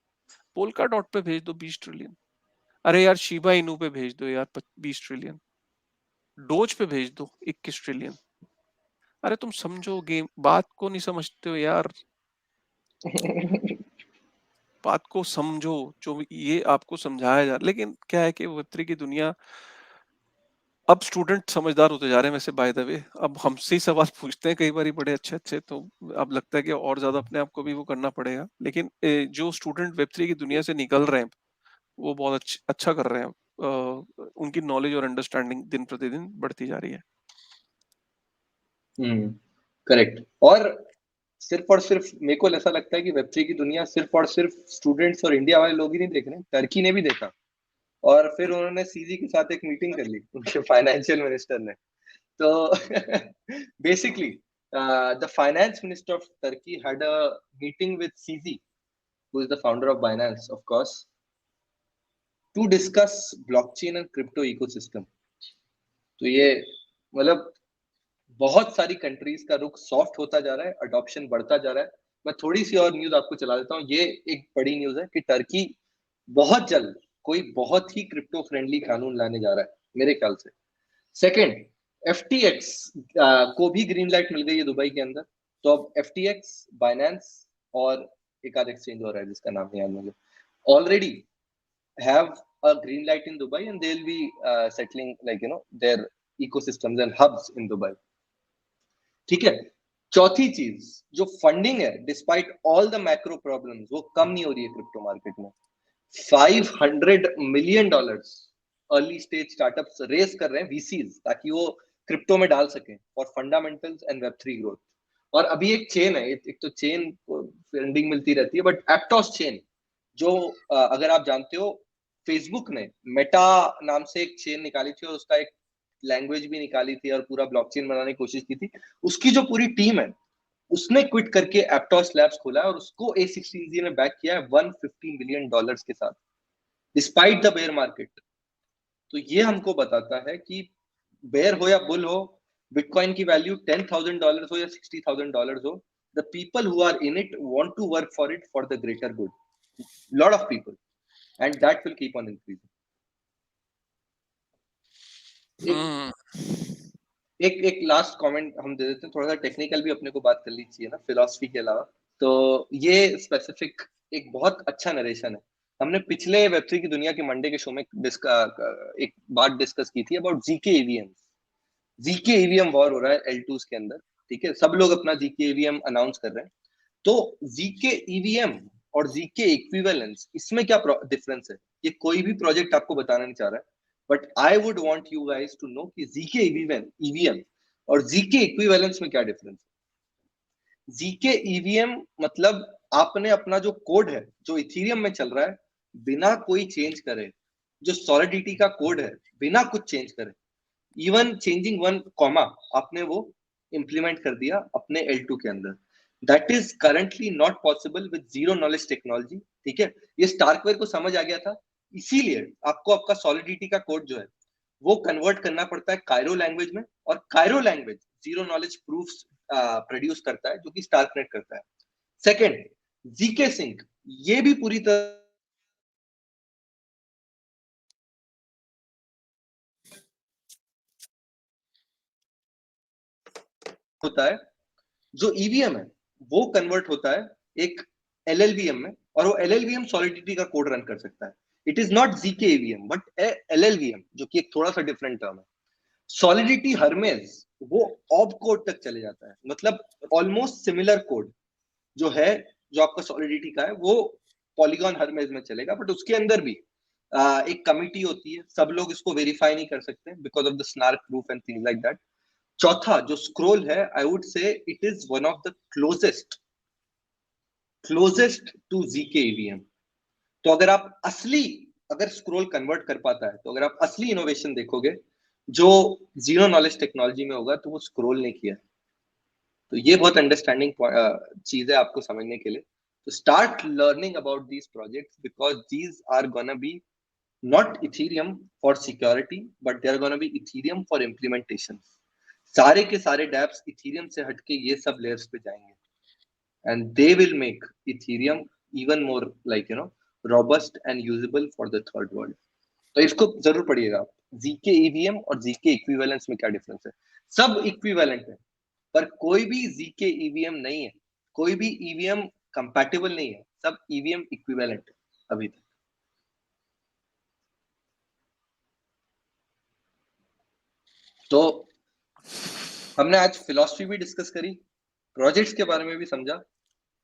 पोलका डॉट पे भेज दो 20 ट्रिलियन। अरे यार शिबा इनू पे भेज दो यार 20 ट्रिलियन। डोज पे भेज दो 21 ट्रिलियन। अरे तुम समझो गेम, बात को नहीं समझते हो यार। बात को समझो, जो ये आपको समझाया जा, लेकिन क्या है कि वेब3 की दुनिया, अब स्टूडेंट समझदार होते जा रहे हैं वैसे बाय द वे। अब हमसे ही सवाल पूछते हैं कई बार बड़े अच्छे अच्छे, तो अब लगता है कि और ज्यादा अपने आप को भी वो करना पड़ेगा। लेकिन जो स्टूडेंट वेब3 की दुनिया से निकल रहे हैं, वो बहुत अच्छा कर रहे हैं। उनकी नॉलेज और अंडरस्टैंडिंग दिन प्रतिदिन बढ़ती जा रही है। करेक्ट। और सिर्फ मेरे को ऐसा लगता है कि वेब3 की दुनिया सिर्फ और सिर्फ स्टूडेंट्स और इंडिया वाले लोग ही नहीं देख रहे हैं, टर्की ने भी देखा। और फिर उन्होंने सीजी के साथ एक मीटिंग कर ली, उनके फाइनेंशियल मिनिस्टर ने। तो basically the finance minister of Turkey had a meeting with CZ, who is the founder of Binance of course, to discuss blockchain and crypto ecosystem. तो ये मतलब बहुत सारी कंट्रीज का रुख सॉफ्ट होता जा रहा है, अडॉप्शन बढ़ता जा रहा है। मैं थोड़ी सी और न्यूज आपको चला देता हूँ। ये एक बड़ी न्यूज है कि टर्की बहुत जल्द कोई बहुत ही क्रिप्टो फ्रेंडली कानून लाने जा रहा है, मेरे ख्याल से। सेकंड, एफटीएक्स को भी ग्रीन लाइट मिल गई है दुबई के अंदर। तो अब एफटीएक्स, बाइनेंस और एक आध एक्सचेंज हो रहा है जिसका नाम नहीं याद मुझे, already have a green light in Dubai, and they'll be settling like their ecosystems and hubs in Dubai. ठीक है। चौथी चीज, जो फंडिंग है, despite all the macro problems, वो कम नहीं हो रही है क्रिप्टो मार्केट में। $500 million early stage startups raise कर रहे हैं वीसीज, ताकि वो क्रिप्टो में डाल सकें for fundamentals and Web3 growth. और अभी एक चेन है, एक तो चेन फंडिंग मिलती रहती है, बट एप्टोस चेन, जो अगर आप जानते हो, फेसबुक ने मेटा नाम से एक चेन निकाली थी और उसका एक लैंग्वेज भी निकाली थी और पूरा ब्लॉकचेन बनाने की कोशिश की थी। उसकी जो पूरी टीम है, उसने क्विट करके एप्टोस लैब्स खोला है और उसको A16Z ने बैक किया है $150 मिलियन के साथ, डिस्पाइट द बेयर मार्केट। तो ये हमको बताता है कि बेयर हो या बुल हो, बिटकॉइन की वैल्यू $10,000 हो या $60,000 हो, the people who are in it want to work for it for the greater good, lot of people, and that will keep on increasing. एक हम्म। एक एक लास्ट कमेंट हम दे देते हैं, थोड़ा सा टेक्निकल भी अपने को बात कर ली चाहिए ना फिलोसफी के अलावा। तो ये स्पेसिफिक एक बहुत अच्छा नरेशन है। हमने पिछले वेब3 की दुनिया के मंडे के शो में एक बात डिस्कस की थी about GK EVM. GK EVM war हो रहा है L2s के अंदर। ठीक है, सब लोग अपना जीके ईवीएम अनाउंस कर रहे हैं। तो जीके ईवीएम और जीके इक्विवेलेंस, इसमें क्या डिफरेंस है, ये कोई भी प्रोजेक्ट आपको बताना नहीं चाह रहा है, but I would want you guys to know कि जीके ईवीएम और जीके इक्विवेलेंस में क्या डिफरेंस है। जीके ईवीएम मतलब आपने अपना जो कोड है, जो इथीरियम में चल रहा है, बिना कोई चेंज करे, जो सॉलिडिटी का कोड है, बिना कुछ चेंज करे, इवन चेंजिंग वन कॉमा, आपने वो इंप्लीमेंट कर दिया अपने L2 के अंदर। That is currently not possible with zero knowledge technology. ठीक है, ये स्टार्कवेयर को समझ आ गया था। इसीलिए आपको आपका सॉलिडिटी का कोड जो है, वो कन्वर्ट करना पड़ता है कायरो लैंग्वेज में, और Cairo language zero knowledge proofs produce करता है, जो कि स्टार्कनेट करता है। सेकेंड, जीके सिंक, ये भी पूरी तरह होता है। जो ईवीएम है, वो कन्वर्ट होता है एक एलएलवीएम में, और वो LLVM सॉलिडिटी का कोड रन कर सकता है. It is not ZK EVM but LLVM, जो कि एक थोड़ा सा डिफरेंट टर्म है. सॉलिडिटी हर्मेस वो ऑब कोड तक चले जाता है, मतलब ऑलमोस्ट सिमिलर कोड जो है, जो आपका सॉलिडिटी का है, वो पॉलीगॉन हर्मेस में चलेगा, बट उसके अंदर भी एक कमिटी होती है, सब लोग इसको वेरीफाई नहीं कर सकते because of the SNARK proof and things like that. चौथा जो स्क्रोल है, I would say it is one of the closest to ZK EVM. तो अगर आप असली, अगर स्क्रोल कन्वर्ट कर पाता है, तो अगर आप असली इनोवेशन देखोगे जो जीरो नॉलेज टेक्नोलॉजी में होगा, तो वो स्क्रोल ने किया. तो ये बहुत अंडरस्टैंडिंग चीज है आपको समझने के लिए. तो start learning about these projects because these are gonna be not Ethereum for security, but they are gonna be Ethereum for implementation. सारे के सारे डैप्स इथीरियम से हटके ये सब लेयर्स पे जाएंगे, and they will make Ethereum even more, like, robust and usable for the third world. तो इसको जरूर पढ़िएगा आप. ZK EVM और ZK इक्विवेलेंस में क्या डिफरेंस है. सब इक्विवेलेंट है, पर कोई भी ZK EVM नहीं है, कोई भी EVM कंपैटिबल नहीं है, सब EVM इक्विवेलेंट है अभी तक. तो हमने आज फिलॉसफी भी डिस्कस करी, प्रोजेक्ट्स के बारे में भी समझा,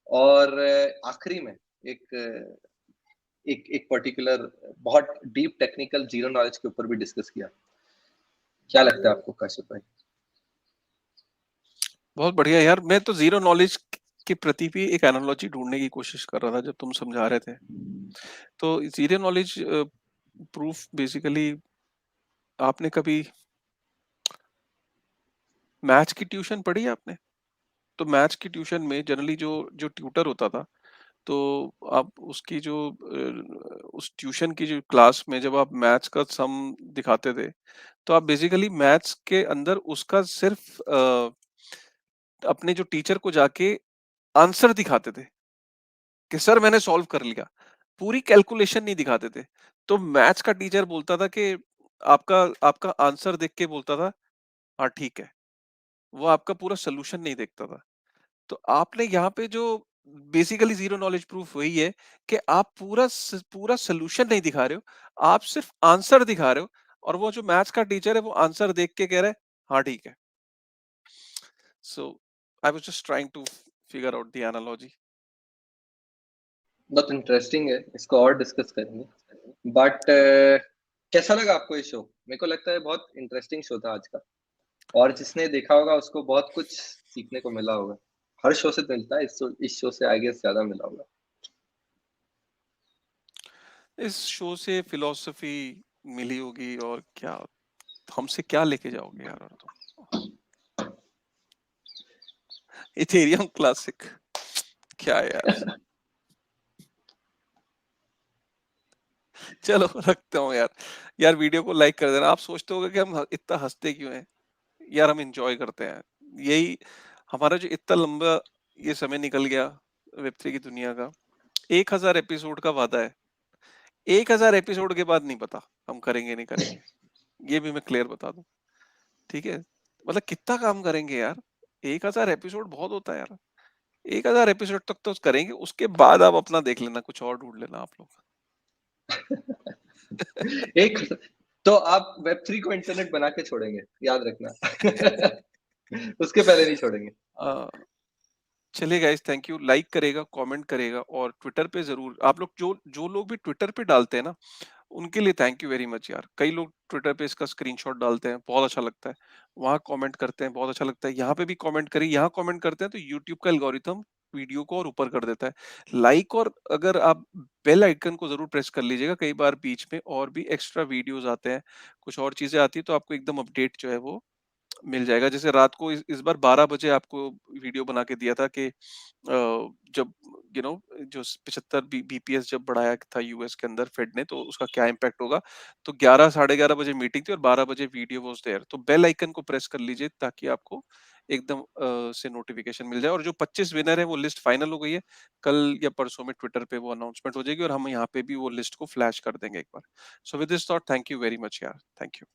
और आखिरी में एक एक पर्टिकुलर बहुत डीप टेक्निकल जीरो नॉलेज के ऊपर भी डिस्कस किया. क्या लगता है आपको काशिफ भाई? बहुत बढ़िया यार. मैं तो जीरो नॉलेज के प्रति भी एक एनालॉजी ढूंढने की कोशिश कर रहा था जब तुम समझा रहे थे. तो जीरो नॉलेज प्रूफ बेसिकली, आपने कभी मैथ्स की ट्यूशन पढ़ी है आपने? तो मैथ्स की ट्यूशन में जनरली जो जो ट्यूटर होता था, तो आप उसकी जो उस ट्यूशन की जो क्लास में जब आप मैथ्स का सम दिखाते थे, तो आप बेसिकली मैथ्स के अंदर उसका सिर्फ अपने जो टीचर को जाके आंसर दिखाते थे कि सर मैंने सॉल्व कर लिया, पूरी कैलकुलेशन नहीं दिखाते थे. तो मैथ्स का टीचर बोलता था कि आपका आपका आंसर देख के बोलता था हाँ ठीक है, वो आपका पूरा सोल्यूशन नहीं देखता था. तो आपने यहाँ पे जो बेसिकली जीरो नॉलेज प्रूफ वही है कि आप पूरा सोल्यूशन नहीं दिखा रहे हो, आप सिर्फ आंसर दिखा रहे हो, और वो जो मैथ्स का टीचर है वो आंसर देख के कह रहा है हाँ ठीक है. So I was just trying to figure out the analogy. बहुत इंटरेस्टिंग है, इसको और डिस्कस करेंगे. बट कैसा लगा आपको ये शो? मेरे को लगता है बहुत इंटरेस्टिंग शो था आज का, और जिसने देखा होगा उसको बहुत कुछ सीखने को मिला होगा. हर शो से मिलता है, इस शो से आई गेस ज्यादा मिला होगा. इस शो से फिलॉसफी मिली होगी, और क्या हमसे क्या लेके जाओगे यार. और तुम इथेरियम क्लासिक क्या है यार. चलो रखता हूँ यार. यार वीडियो को लाइक कर देना. आप सोचते होगे कि हम इतना हंसते क्यों हैं यार, हम एंजॉय करते हैं. यही हमारा जो इतना लंबा ये समय निकल गया वेब3 की दुनिया का, 1000 एपिसोड का वादा है. 1000 एपिसोड के बाद नहीं पता हम करेंगे नहीं करेंगे, ये भी मैं क्लियर बता दूं. ठीक है, मतलब कितना काम करेंगे यार. 1000 एपिसोड बहुत होता है यार. 1000 एपिसोड तक तो करेंगे, उसके बाद आप अपना देख लेना, कुछ और ढूंढ लेना आप लोग. एक तो आप Web3 को इंटरनेट बना के छोड़ेंगे, याद रखना. उसके पहले नहीं छोड़ेंगे. चलिए गाइस, थैंक यू. लाइक करेगा, कमेंट करेगा, और ट्विटर पे जरूर आप लोग, जो जो लोग भी ट्विटर पे डालते हैं ना, उनके लिए थैंक यू वेरी मच यार. कई लोग ट्विटर पे इसका स्क्रीनशॉट डालते हैं, बहुत अच्छा लगता है. वहाँ कमेंट करते हैं, बहुत अच्छा लगता है. यहाँ पे भी कमेंट करिए. यहाँ कमेंट करते हैं तो यूट्यूब का एल्गोरिथम वीडियो को और ऊपर कर देता है. लाइक, और अगर आप बेल आइकन को जरूर प्रेस कर लीजिएगा. कई बार बीच में और भी एक्स्ट्रा वीडियोस आते हैं, कुछ और चीजें आती है, तो आपको एकदम अपडेट जो है वो मिल जाएगा. जैसे रात को इस बार 12 बजे आपको वीडियो बना के दिया था कि जब जो 75 बीपीएस जब बढ़ाया था यूएस के अंदर फेड ने, तो उसका क्या इम्पैक्ट होगा. तो 11 साढ़े 11 बजे मीटिंग थी और 12 बजे वीडियो वाज देयर. तो बेल आइकन को प्रेस कर लीजिए ताकि आपको एकदम से नोटिफिकेशन मिल जाए. और जो 25 विनर है वो लिस्ट फाइनल हो गई है. कल या परसों में ट्विटर पे वो अनाउंसमेंट हो जाएगी, और हम यहाँ पे भी वो लिस्ट को फ्लैश कर देंगे एक बार. So with this thought, thank you very much यार. Thank you.